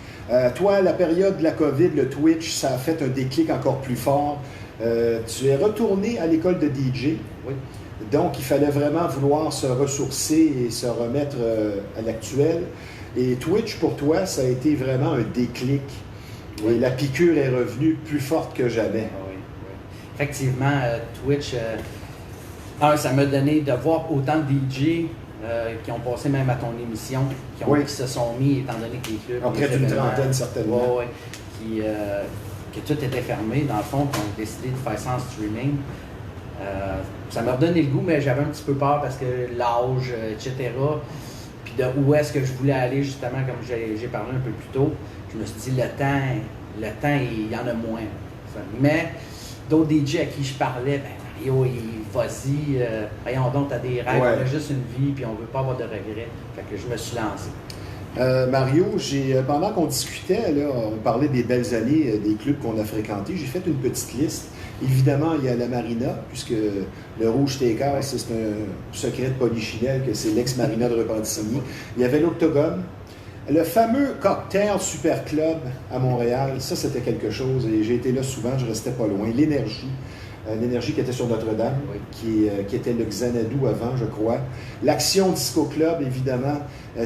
toi, la période de la COVID, le Twitch, ça a fait un déclic encore plus fort. Tu es retourné à l'école de DJ. Oui. Donc, il fallait vraiment vouloir se ressourcer et se remettre à l'actuel. Et Twitch, pour toi, ça a été vraiment un déclic. Oui. Et la piqûre est revenue plus forte que jamais. Oui, oui. Effectivement, Twitch, ça m'a donné de voir autant de DJ qui ont passé même à ton émission, qui se sont mis, étant donné que les clubs... En près d'une trentaine, certainement. Oui, que tout était fermé, dans le fond, qui ont décidé de faire ça en streaming. Ça m'a redonné le goût, mais j'avais un petit peu peur parce que l'âge, etc., puis de où est-ce que je voulais aller, justement, comme j'ai parlé un peu plus tôt, je me suis dit, le temps, il y en a moins. Mais d'autres DJ à qui je parlais, Mario, vas-y, voyons donc, t'as des rêves, on a juste une vie, puis on veut pas avoir de regrets. Fait que je me suis lancé. Mario, pendant qu'on discutait, là, on parlait des belles années des clubs qu'on a fréquentés, j'ai fait une petite liste. Évidemment, il y a la Marina, puisque le Rouge Steakhouse, c'est un secret de Polichinelle, que c'est l'ex-Marina de Repentigny. Il y avait l'Octogone. Le fameux Cocktail Super Club à Montréal, ça c'était quelque chose, et j'ai été là souvent, je restais pas loin. L'Énergie qui était sur Notre-Dame, qui était le Xanadu avant, je crois. L'Action Disco Club, évidemment,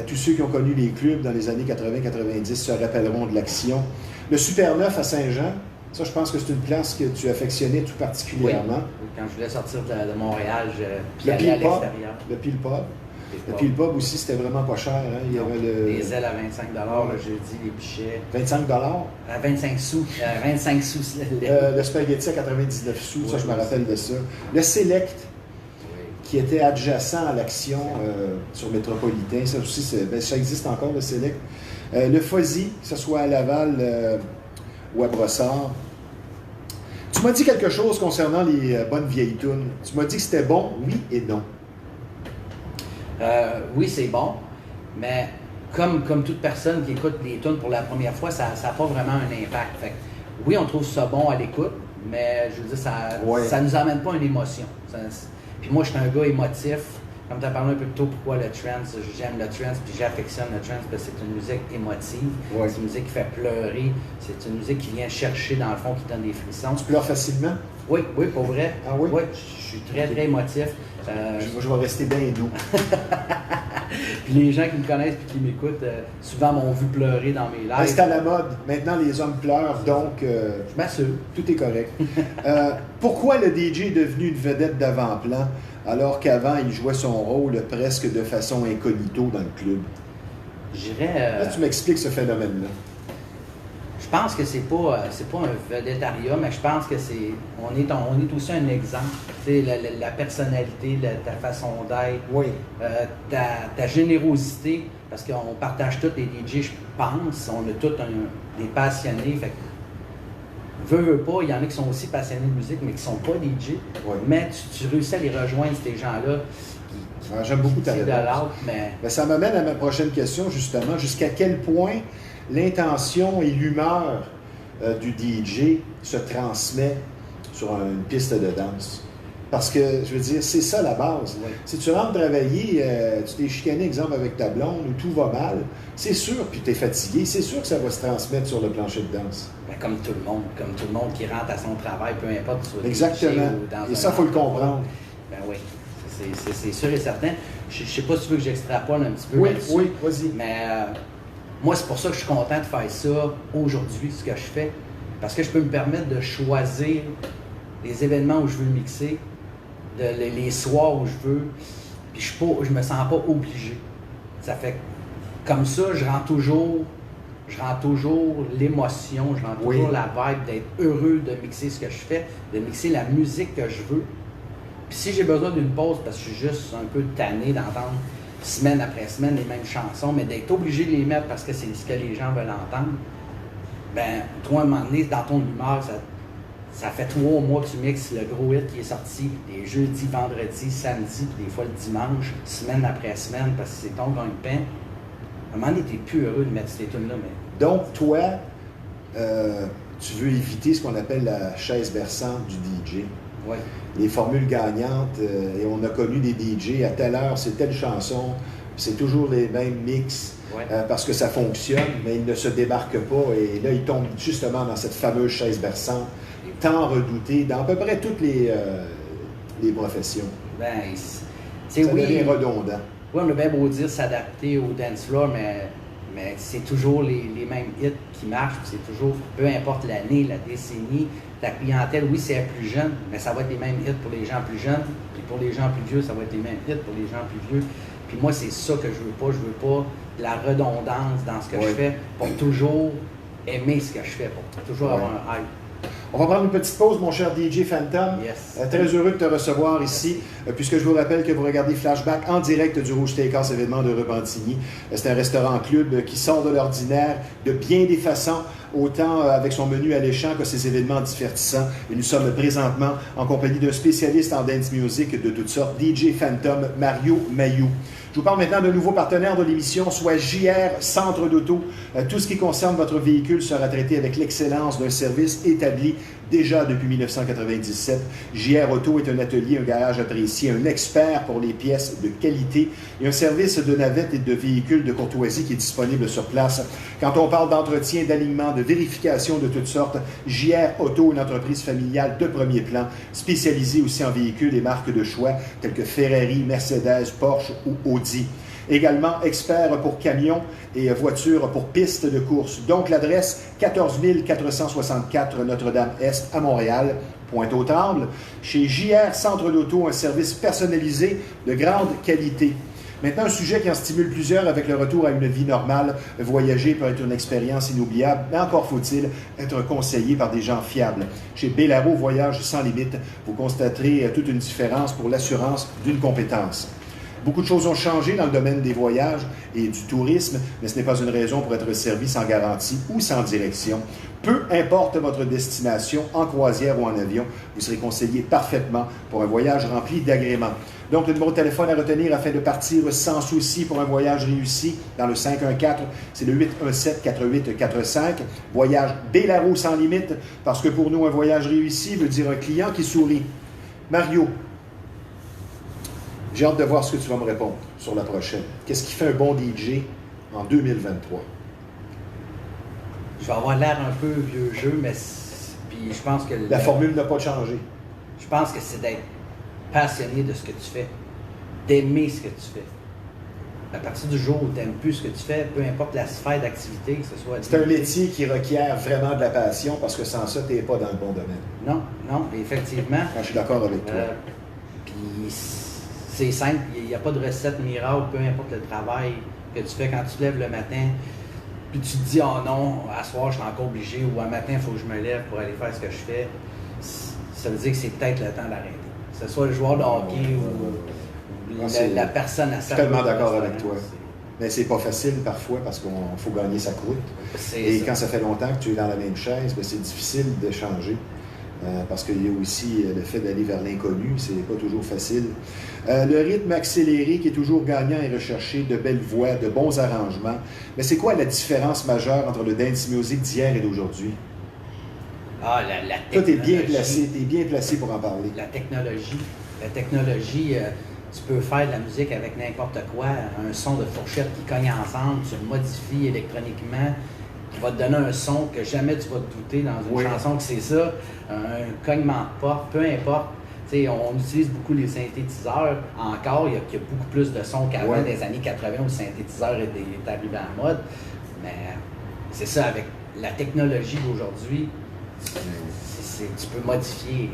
tous ceux qui ont connu les clubs dans les années 80-90 se rappelleront de l'Action. Le Super 9 à Saint-Jean, ça je pense que c'est une place que tu affectionnais tout particulièrement. Oui. Quand je voulais sortir de Montréal, je allais à l'extérieur. Le Pile Pub. Le Pile Pub aussi, c'était vraiment pas cher. Hein? Il y avait les ailes à 25 le jeudi, les pichets. 25 à 25 sous. 25 sous. Le spaghetti à 99 sous, ça je me rappelle de ça. Le Select, qui était adjacent à l'Action sur Métropolitain. Ça aussi, ça existe encore, le Select. Le Fuzzy, que ce soit à Laval ou à Brossard. Tu m'as dit quelque chose concernant les bonnes vieilles tunes. Tu m'as dit que c'était bon, oui et non. Oui, c'est bon, mais comme toute personne qui écoute les tunes pour la première fois, ça n'a pas vraiment un impact. Fait que, oui, on trouve ça bon à l'écoute, mais je veux dire, ça nous amène pas une émotion. Puis moi, je suis un gars émotif. Comme tu as parlé un peu plus tôt, pourquoi le trance, j'aime le trance, puis j'affectionne le trance, parce que c'est une musique émotive, c'est une musique qui fait pleurer, c'est une musique qui vient chercher dans le fond, qui donne des frissons. Tu pleures facilement? Oui, pour vrai. Ah oui? Oui, je suis très, très émotif. Je vais rester bien doux. Puis les gens qui me connaissent et qui m'écoutent, souvent m'ont vu pleurer dans mes lives. C'est à la mode. Maintenant, les hommes pleurent, donc je m'assure. Tout est correct. Pourquoi le DJ est devenu une vedette d'avant-plan alors qu'avant, il jouait son rôle presque de façon incognito dans le club? Je dirais... Là, tu m'expliques ce phénomène-là. Je pense que c'est pas un vedettariat, mais je pense que on est aussi un exemple. Tu sais, la personnalité, ta façon d'être, oui. Ta générosité, parce qu'on partage tous les DJ, je pense, on a tous des passionnés. Fait que, veux pas, il y en a qui sont aussi passionnés de musique, mais qui sont pas DJ. Oui. Mais tu réussis à les rejoindre, ces gens-là. J'aime beaucoup ta réponse. Mais ça m'amène à ma prochaine question, justement. Jusqu'à quel point l'intention et l'humeur du DJ se transmet sur une piste de danse? Parce que, je veux dire, c'est ça la base. Oui. Si tu rentres travailler, tu t'es chicané, exemple, avec ta blonde, ou tout va mal, c'est sûr, puis tu es fatigué, c'est sûr que ça va se transmettre sur le plancher de danse. Ben, comme tout le monde qui rentre à son travail, peu importe soit exactement. Ou dans et ça, il faut le comprendre. Ben oui, c'est sûr et certain. Je ne sais pas si tu veux que j'extrapole un petit peu. Oui, vas-y. Mais moi, c'est pour ça que je suis content de faire ça aujourd'hui, ce que je fais. Parce que je peux me permettre de choisir les événements où je veux mixer, les soirs où je veux, puis je me sens pas obligé. Ça fait comme ça, je rends toujours l'émotion, je rends toujours la vibe d'être heureux de mixer ce que je fais, de mixer la musique que je veux. Puis si j'ai besoin d'une pause, parce que je suis juste un peu tanné d'entendre semaine après semaine les mêmes chansons, mais d'être obligé de les mettre parce que c'est ce que les gens veulent entendre, ben toi, à un moment donné, dans ton humeur, ça fait 3 mois que tu mixes le gros hit qui est sorti les jeudis, vendredis, samedi, puis des fois le dimanche, semaine après semaine, parce que c'est ton gagne-pain. À un moment donné, t'es plus heureux de mettre ces tunes-là. Mais... Donc, toi, tu veux éviter ce qu'on appelle la chaise berçante du DJ. Oui. Les formules gagnantes, et on a connu des DJ, à telle heure, c'est telle chanson, c'est toujours les mêmes mix, parce que ça fonctionne, mais ils ne se débarquent pas, et là, ils tombent justement dans cette fameuse chaise berçante, tant redoutée dans à peu près toutes les professions. Ben, ça devient redondant. Oui, on a bien beau dire s'adapter au dance floor, mais c'est toujours les mêmes hits qui marchent, c'est toujours, peu importe l'année, la décennie, la clientèle, oui, c'est plus jeune, mais ça va être les mêmes hits pour les gens plus jeunes, puis pour les gens plus vieux, ça va être les mêmes hits pour les gens plus vieux. Puis moi, c'est ça que je veux pas de la redondance dans ce que je fais, pour toujours aimer ce que je fais, pour toujours avoir un hype. On va prendre une petite pause, mon cher DJ Phantom. Yes. Très heureux de te recevoir ici, puisque je vous rappelle que vous regardez Flashback en direct du Rouge Steakhouse événement de Repentigny. C'est un restaurant-club qui sort de l'ordinaire de bien des façons, autant avec son menu alléchant que ses événements divertissants. Et nous sommes présentement en compagnie d'un spécialiste en dance music de toutes sortes, DJ Phantom, Mario Mailloux. Je vous parle maintenant d'un nouveau partenaire de l'émission, soit JR Centre d'Auto. Tout ce qui concerne votre véhicule sera traité avec l'excellence d'un service établi déjà depuis 1997. JR Auto est un atelier, un garage apprécié, un expert pour les pièces de qualité et un service de navette et de véhicules de courtoisie qui est disponible sur place. Quand on parle d'entretien, d'alignement, de vérification de toutes sortes, JR Auto, une entreprise familiale de premier plan, spécialisée aussi en véhicules et marques de choix telles que Ferrari, Mercedes, Porsche ou Audi. Également expert pour camions et voitures pour pistes de course. Donc l'adresse 14 464 Notre-Dame-Est à Montréal, Pointe-aux-Trembles. Chez JR Centre d'Auto, un service personnalisé de grande qualité. Maintenant, un sujet qui en stimule plusieurs avec le retour à une vie normale. Voyager peut être une expérience inoubliable, mais encore faut-il être conseillé par des gens fiables. Chez Bellaro Voyage sans limite, vous constaterez toute une différence pour l'assurance d'une compétence. Beaucoup de choses ont changé dans le domaine des voyages et du tourisme, mais ce n'est pas une raison pour être servi sans garantie ou sans direction. Peu importe votre destination, en croisière ou en avion, vous serez conseillé parfaitement pour un voyage rempli d'agréments. Donc, le numéro de téléphone à retenir afin de partir sans souci pour un voyage réussi dans le 514, c'est le 817-4845. Voyage Bellaro sans limite, parce que pour nous, un voyage réussi veut dire un client qui sourit. Mario, j'ai hâte de voir ce que tu vas me répondre sur la prochaine. Qu'est-ce qui fait un bon DJ en 2023? Je vais avoir l'air un peu vieux jeu, mais puis je pense que... La formule n'a pas changé. Je pense que c'est d'être passionné de ce que tu fais, d'aimer ce que tu fais. À partir du jour où tu n'aimes plus ce que tu fais, peu importe la sphère d'activité, que ce soit... C'est un métier qui requiert vraiment de la passion, parce que sans ça, tu n'es pas dans le bon domaine. Non, effectivement. Je suis d'accord avec toi. Puis c'est simple, il n'y a pas de recette miracle, peu importe le travail que tu fais quand tu te lèves le matin, puis tu te dis, oh non, à soir, je suis encore obligé, ou un matin, il faut que je me lève pour aller faire ce que je fais. Ça veut dire que c'est peut-être le temps d'arrêter. Que ce soit le joueur de hockey ou la personne à sa... Je suis tellement d'accord avec toi. Mais c'est pas facile parfois parce qu'il faut gagner sa croûte. Et quand ça fait longtemps que tu es dans la même chaise, c'est difficile de changer. Parce qu'il y a aussi le fait d'aller vers l'inconnu, c'est pas toujours facile. Le rythme accéléré qui est toujours gagnant et recherché, de belles voix, de bons arrangements. Mais c'est quoi la différence majeure entre le dance music d'hier et d'aujourd'hui? Ah, la technologie. Toi, t'es bien placé pour en parler. La technologie, tu peux faire de la musique avec n'importe quoi, un son de fourchette qui cogne ensemble, tu le modifies électroniquement, qui va te donner un son que jamais tu vas te douter dans une chanson que c'est ça, un cognement de porte, peu importe. T'sais, on utilise beaucoup les synthétiseurs encore, il y a beaucoup plus de sons qu'avant des années 80 où le synthétiseur est arrivé en mode, mais c'est ça, avec la technologie d'aujourd'hui, tu peux modifier,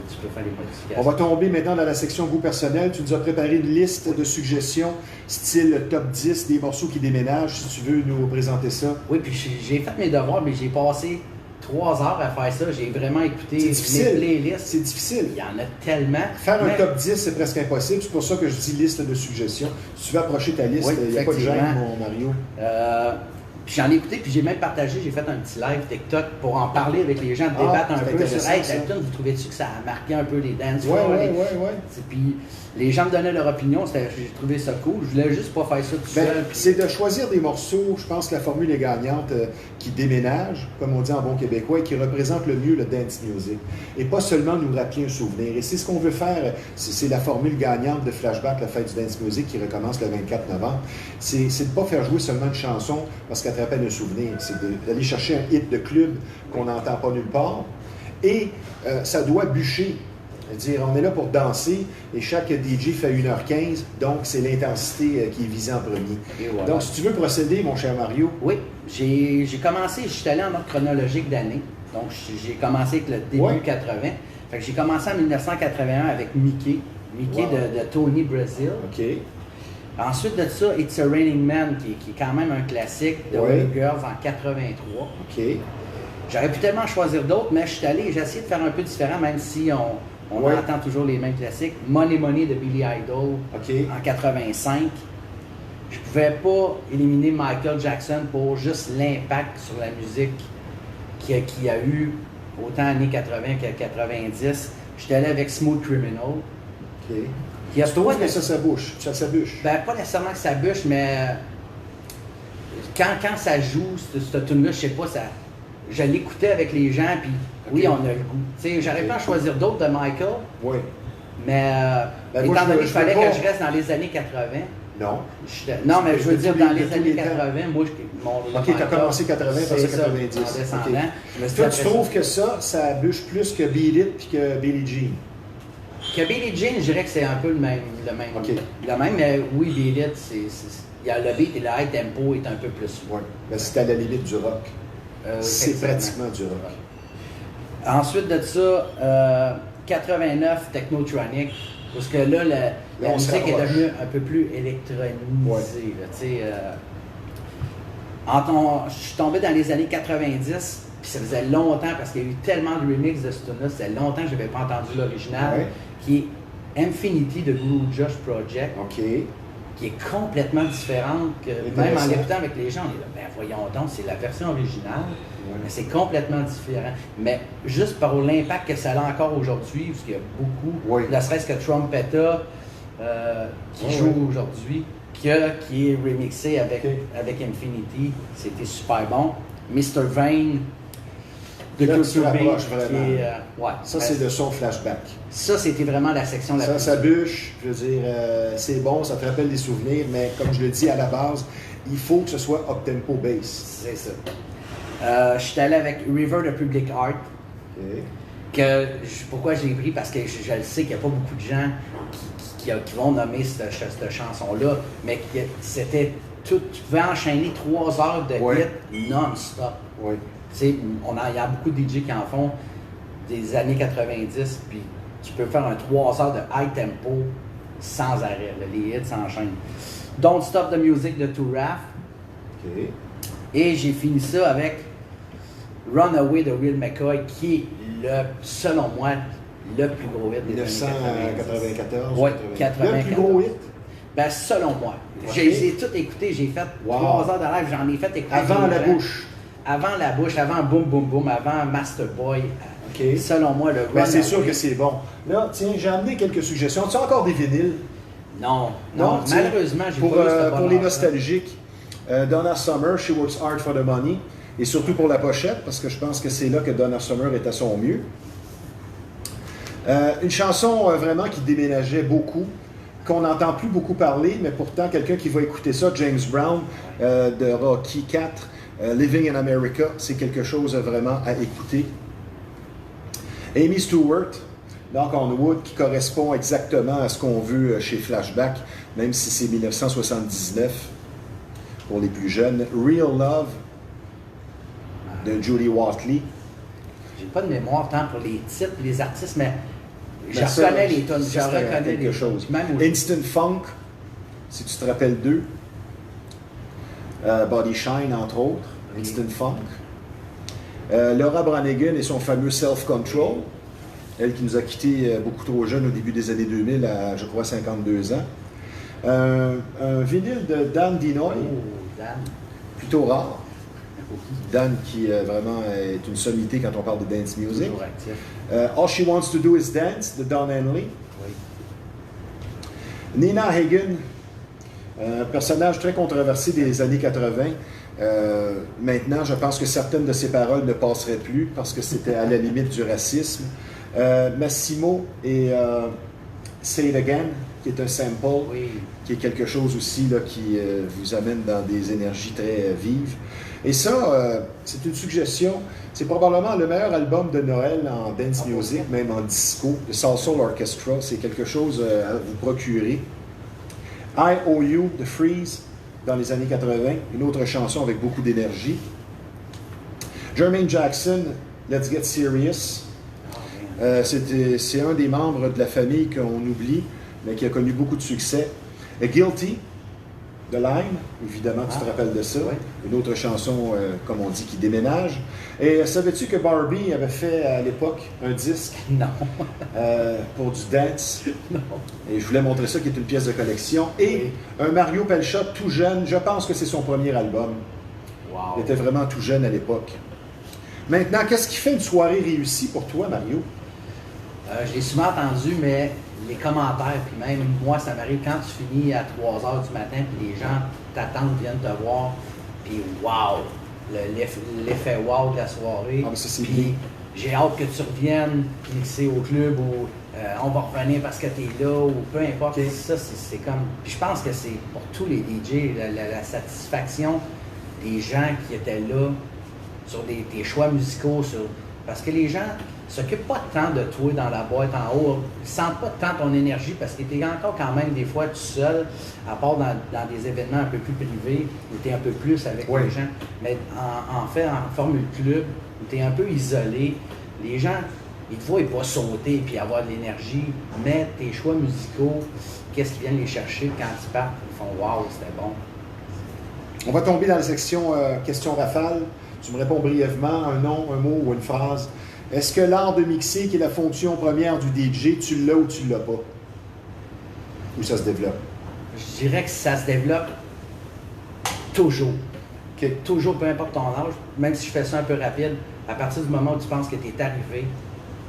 tu peux faire des modifications. On va tomber maintenant dans la section goût personnel. Tu nous as préparé une liste de suggestions, style top 10 des morceaux qui déménagent, si tu veux nous présenter ça. Oui, puis j'ai fait mes devoirs, mais j'ai passé 3 heures à faire ça. J'ai vraiment écouté mes playlists. C'est difficile. Il y en a tellement. Faire un top 10, c'est presque impossible. C'est pour ça que je dis liste de suggestions. Si tu veux approcher ta liste, il n'y a pas de gêne, mon Mario. Puis j'en ai écouté, puis j'ai même partagé, j'ai fait un petit live TikTok pour en parler avec les gens, débattre un peu sur « Hey, la tune, vous trouvez-tu que ça a marqué un peu les dance floors? » Puis les gens me donnaient leur opinion, j'ai trouvé ça cool. Je voulais juste pas faire ça tout seul. C'est de choisir des morceaux, je pense que la formule est gagnante, qui déménagent, comme on dit en bon québécois, et qui représentent le mieux le dance music. Et pas seulement nous rappeler un souvenir. Et c'est ce qu'on veut faire, c'est la formule gagnante de Flashback, la fête du dance music, qui recommence le 24 novembre. C'est de ne pas faire jouer seulement une chanson parce qu'elle te rappelle un souvenir. C'est d'aller chercher un hit de club qu'on n'entend pas nulle part. Et ça doit bûcher. C'est-à-dire, on est là pour danser et chaque DJ fait 1h15, donc c'est l'intensité qui est visée en premier. Voilà. Donc, si tu veux procéder, mon cher Mario. Oui, j'ai commencé, je suis allé en ordre chronologique d'année. Donc, j'ai commencé avec le début 80. Fait que j'ai commencé en 1981 avec Mickey de Tony Brazil. OK. Ensuite de ça, It's a Raining Man, qui est quand même un classique de All Girls en 83. OK. J'aurais pu tellement choisir d'autres, mais j'ai essayé de faire un peu différent, même si on entend toujours les mêmes classiques. Money Money de Billy Idol en 85. Je pouvais pas éliminer Michael Jackson pour juste l'impact sur la musique qu'il a eu autant années 80 qu'à 90. J'étais allé avec Smooth Criminal. OK. Tu trouves que ça bûche? Ben, pas nécessairement que ça bûche, mais quand ça joue, cette tune-là, je sais pas, je l'écoutais avec les gens, puis oui, on a le goût. J'aurais pas à choisir d'autres de Michael, mais étant donné qu'il fallait que je reste dans les années 80. Non. Non, mais je veux dire, dans les années 80, moi, OK, tu as commencé 80, passé 90. Toi, tu trouves que ça bûche plus que Beat It puis que Billie Jean? Que Billie Jean, je dirais que c'est un peu le même. Le même, mais oui, Beat It, il y a le beat et le high tempo est un peu plus. Oui, mais c'est à la limite du rock. C'est pratiquement du rock. Ensuite de ça, 89, Technotronic. Parce que là, la on se musique est rapproche. devenue un peu plus électronisée. Là, tu sais, je suis tombé dans les années 90, puis ça faisait longtemps, parce qu'il y a eu tellement de remix de ce tune-là, ça faisait longtemps que je n'avais pas entendu l'original, Ouais. qui est Infinity de Guru Josh Project, OK. qui est complètement différente, que même en l'écoutant avec les gens, on est là, ben voyons donc, c'est la version originale, mais c'est complètement différent. Mais juste par l'impact que ça a encore aujourd'hui, parce qu'il y a beaucoup, ne serait-ce que Trumpeta, qui joue aujourd'hui, qui est remixé avec Infinity, c'était super bon. Mr. Vane de Là, tu Culture Beat, rapproches vraiment. qui est, Ça, c'est le son flashback. ça, c'était vraiment la section la plus... Ça bûche, je veux dire, c'est bon, ça te rappelle des souvenirs, mais comme je le dis à la base, il faut que ce soit up-tempo bass. C'est ça. Je suis allé avec River de Public Art. OK. Pourquoi je l'ai pris? Parce que je le sais qu'il n'y a pas beaucoup de gens qui vont nommer cette chanson-là, mais que c'était tout. Tu pouvais enchaîner 3 heures de hit non-stop. Oui. Tu sais, il y a beaucoup de DJ qui en font des années 90, puis tu peux faire un 3 heures de high tempo sans arrêt. Là, les hits s'enchaînent. Don't Stop the Music de Touraf. OK. Et j'ai fini ça avec Runaway de Will McCoy, qui est, selon moi, le plus gros hit des années 1994. Oui, 94. Le plus gros hit? Ben, selon moi. Okay. Je les ai tous écoutés. J'ai fait 3 heures de live. J'en ai fait écouter. Avant la bouche. Avant la bouche, avant Boom Boom Boom, avant Master Boy. OK. Selon moi, le Ben, c'est sûr que c'est bon. Là, tiens, j'ai amené quelques suggestions. Tu as encore des vinyles? Non. Tiens, Malheureusement, j'ai pour, pas eu ce pour les nostalgiques, Donna Summer, She Works Hard for the Money. Et surtout pour la pochette, parce que je pense que c'est là que Donna Summer est à son mieux. Une chanson vraiment qui déménageait beaucoup, qu'on n'entend plus beaucoup parler, mais pourtant quelqu'un qui va écouter ça, James Brown de Rocky 4, Living in America, c'est quelque chose vraiment à écouter. Amy Stewart, Knock on Wood, qui correspond exactement à ce qu'on veut chez Flashback, même si c'est 1979 pour les plus jeunes. Real Love de Julie Watley. J'ai pas de mémoire tant pour les titres, les artistes, mais je Mais ça, reconnais les tonnes. Je ça, c'était reconnais quelque chose. Même Instant Funk, si tu te rappelles d'eux. Body Shine, entre autres. Oui. Instant Funk. Laura Branigan et son fameux Self Control. Elle qui nous a quittés beaucoup trop jeune au début des années 2000, à, je crois, 52 ans. Un vinyle de Dan Dinoy, Dan. plutôt rare. Dan qui vraiment est une sommité quand on parle de dance music. Toujours actif. All She Wants to Do Is Dance de Don Henley. Oui. Nina Hagen, un personnage très controversé des années 80. Maintenant, je pense que certaines de ses paroles ne passeraient plus parce que c'était à la limite du racisme. Massimo et Say It Again, qui est un sample, qui est quelque chose aussi là, qui vous amène dans des énergies très vives. Et ça, c'est une suggestion. C'est probablement le meilleur album de Noël en dance music, même en disco, de Soul Orchestra. C'est quelque chose à vous procurer. I.O.U. de Freeze, dans les années 80, une autre chanson avec beaucoup d'énergie. Jermaine Jackson, Let's Get Serious. C'est un des membres de la famille qu'on oublie, mais qui a connu beaucoup de succès. Guilty, de Lime, évidemment, tu te rappelles de ça. Oui. Une autre chanson, comme on dit, qui déménage. Et savais-tu que Barbie avait fait à l'époque un disque Non. pour du dance? Non. Et je voulais montrer ça, qui est une pièce de collection. Et un Mario Pelcha tout jeune, je pense que c'est son premier album. Wow. Il était vraiment tout jeune à l'époque. Maintenant, qu'est-ce qui fait une soirée réussie pour toi, Mario? Je l'ai souvent entendu, mais les commentaires, puis même moi, ça m'arrive quand tu finis à 3 h du matin, puis les gens t'attendent, viennent te voir, puis wow! L'effet wow de la soirée. Ah, mais ça, c'est puis bien. j'ai hâte que tu reviennes, puis c'est au club où on va revenir parce que tu es là, ou peu importe. Okay. Ça, c'est comme. Puis je pense que c'est pour tous les DJ, la satisfaction des gens qui étaient là sur tes choix musicaux, parce que les gens s'occupent pas tant de toi dans la boîte en haut, ils sentent pas tant ton énergie parce que tu es encore quand même des fois tout seul, à part dans des événements un peu plus privés où tu es un peu plus avec les gens. Mais en fait, en formule club, où tu es un peu isolé, les gens Ils te voient pas sauter et avoir de l'énergie, mais tes choix musicaux, qu'est-ce qu'ils viennent les chercher quand ils partent, ils font « Wow, c'était bon ». On va tomber dans la section questions rafales. Tu me réponds brièvement, un nom, un mot ou une phrase. Est-ce que l'art de mixer, qui est la fonction première du DJ, tu l'as ou tu l'as pas? Ou ça se développe? Je dirais que ça se développe toujours. Okay. Toujours, peu importe ton âge, même si je fais ça un peu rapide, à partir du moment où tu penses que tu es arrivé,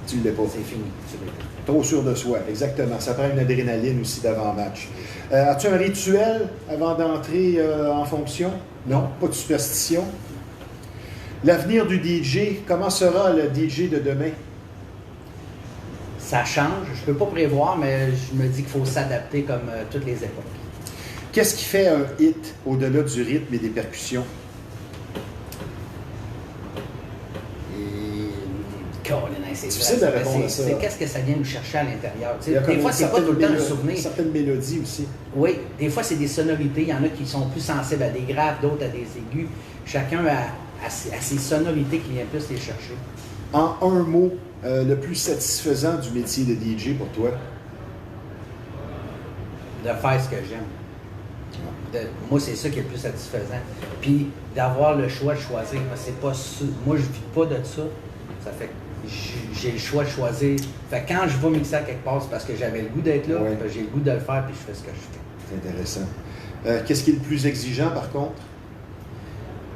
tu ne l'es pas. C'est fini. Tu l'es pas. Trop sûr de soi, exactement. Ça prend une adrénaline aussi d'avant-match. As-tu un rituel avant d'entrer en fonction? Non, pas de superstition. L'avenir du DJ, comment sera le DJ de demain? Ça change. Je ne peux pas prévoir, mais je me dis qu'il faut s'adapter comme toutes les époques. Qu'est-ce qui fait un hit au-delà du rythme et des percussions? C'est difficile de répondre à ça. C'est qu'est-ce que ça vient nous chercher à l'intérieur. Des fois, c'est pas tout le temps un souvenir. Certaines mélodies aussi. Oui, des fois, c'est des sonorités. Il y en a qui sont plus sensibles à des graves, d'autres à des aigus. Chacun a ses sonorités qui viennent plus les chercher. En un mot, le plus satisfaisant du métier de DJ pour toi? De faire ce que j'aime. Moi, c'est ça qui est le plus satisfaisant. Puis d'avoir le choix de choisir. C'est pas moi, je vis pas de ça. Ça fait que j'ai le choix de choisir. Fait que quand je vais mixer à quelque part, c'est parce que j'avais le goût d'être là, j'ai le goût de le faire, puis je fais ce que je fais. C'est intéressant. Qu'est-ce qui est le plus exigeant, par contre?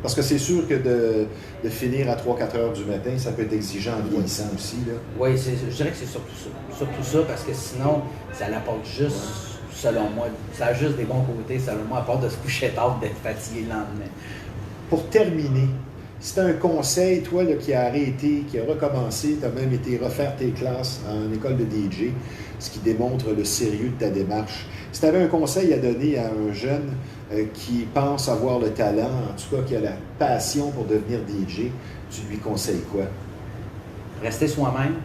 Parce que c'est sûr que de finir à 3-4 heures du matin, ça peut être exigeant en vieillissant aussi. Oui, je dirais que c'est surtout ça. Surtout ça, parce que sinon, ça l'apporte juste, selon moi, ça a juste des bons côtés, selon moi, à part de se coucher tard, d'être fatigué le lendemain. Pour terminer, si tu as un conseil, toi, là, qui a arrêté, qui a recommencé, tu as même été refaire tes classes en école de DJ, ce qui démontre le sérieux de ta démarche. Si tu avais un conseil à donner à un jeune qui pense avoir le talent, en tout cas qui a la passion pour devenir DJ, tu lui conseilles quoi? Rester soi-même,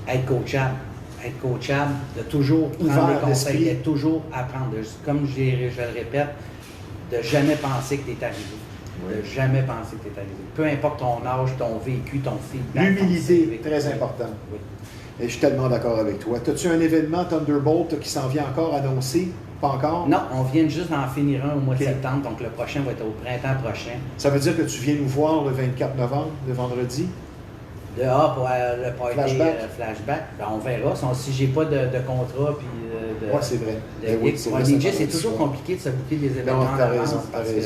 être coachable. Être coachable, de toujours prendre des conseils, de toujours apprendre. Comme je le répète, de jamais penser que tu es arrivé. Oui. De jamais penser que tu es arrivé. Peu importe ton âge, ton vécu, ton feedback. L'humilité, très important. Oui. Et je suis tellement d'accord avec toi. As-tu un événement Thunderbolt qui s'en vient encore annoncé? Pas encore? Non, on vient juste d'en finir un au mois de septembre, donc le prochain va être au printemps prochain. Ça veut dire que tu viens nous voir le 24 novembre, le vendredi? Pour le party flashback. Ben, on verra. Si j'ai pas de contrat, puis oui, c'est vrai. Pour un DJ, c'est toujours compliqué de se boucler des événements en avance parce que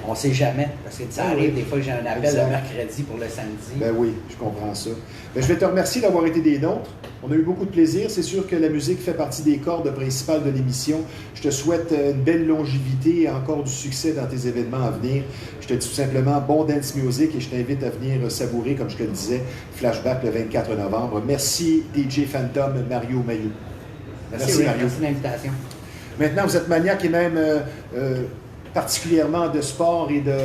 on ne sait jamais. Parce que ça arrive des fois que j'ai un appel le mercredi pour le samedi. Ben oui, je comprends ça. Ben, je vais te remercier d'avoir été des nôtres. On a eu beaucoup de plaisir. C'est sûr que la musique fait partie des cordes principales de l'émission. Je te souhaite une belle longévité et encore du succès dans tes événements à venir. Je te dis tout simplement bon dance music et je t'invite à venir savourer, comme je te le disais, Flashback le 24 novembre. Merci DJ Phantom, Mario Mailloux. Merci Mario. Merci de l'invitation. Maintenant, vous êtes maniaque et même particulièrement de sport et de...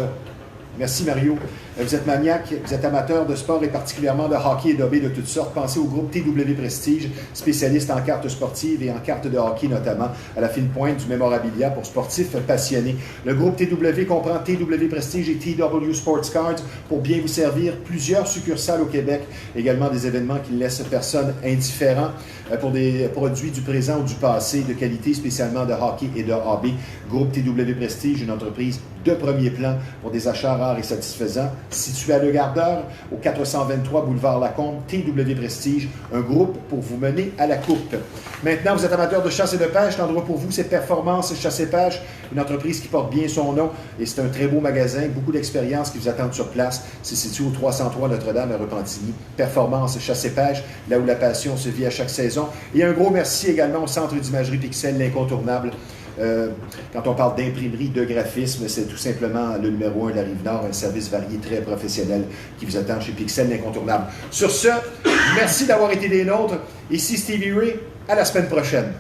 Merci Mario. Vous êtes maniaque, vous êtes amateur de sport et particulièrement de hockey et d'obé de toutes sortes. Pensez au groupe TW Prestige, spécialiste en cartes sportives et en cartes de hockey notamment, à la fine pointe du mémorabilia pour sportifs passionnés. Le groupe TW comprend TW Prestige et TW Sports Cards pour bien vous servir. Plusieurs succursales au Québec, également des événements qui ne laissent personne indifférent pour des produits du présent ou du passé de qualité, spécialement de hockey et de hobby. Groupe TW Prestige, une entreprise de premier plan pour des achats rares et satisfaisants. Situé à Le Gardeur, au 423 boulevard Lacombe, TW Prestige, un groupe pour vous mener à la coupe. Maintenant, vous êtes amateur de chasse et de pêche, l'endroit pour vous, c'est Performance Chasse et Pêche, une entreprise qui porte bien son nom et c'est un très beau magasin, beaucoup d'expérience qui vous attendent sur place. C'est situé au 303 Notre-Dame à Repentigny. Performance Chasse et Pêche, là où la passion se vit à chaque saison. Et un gros merci également au Centre d'imagerie Pixel, l'incontournable. Quand on parle d'imprimerie, de graphisme, c'est tout simplement le numéro 1 de la Rive-Nord, un service varié très professionnel qui vous attend chez Pixel, l'incontournable. Sur ce, merci d'avoir été des nôtres. Ici Stevie Ray, à la semaine prochaine.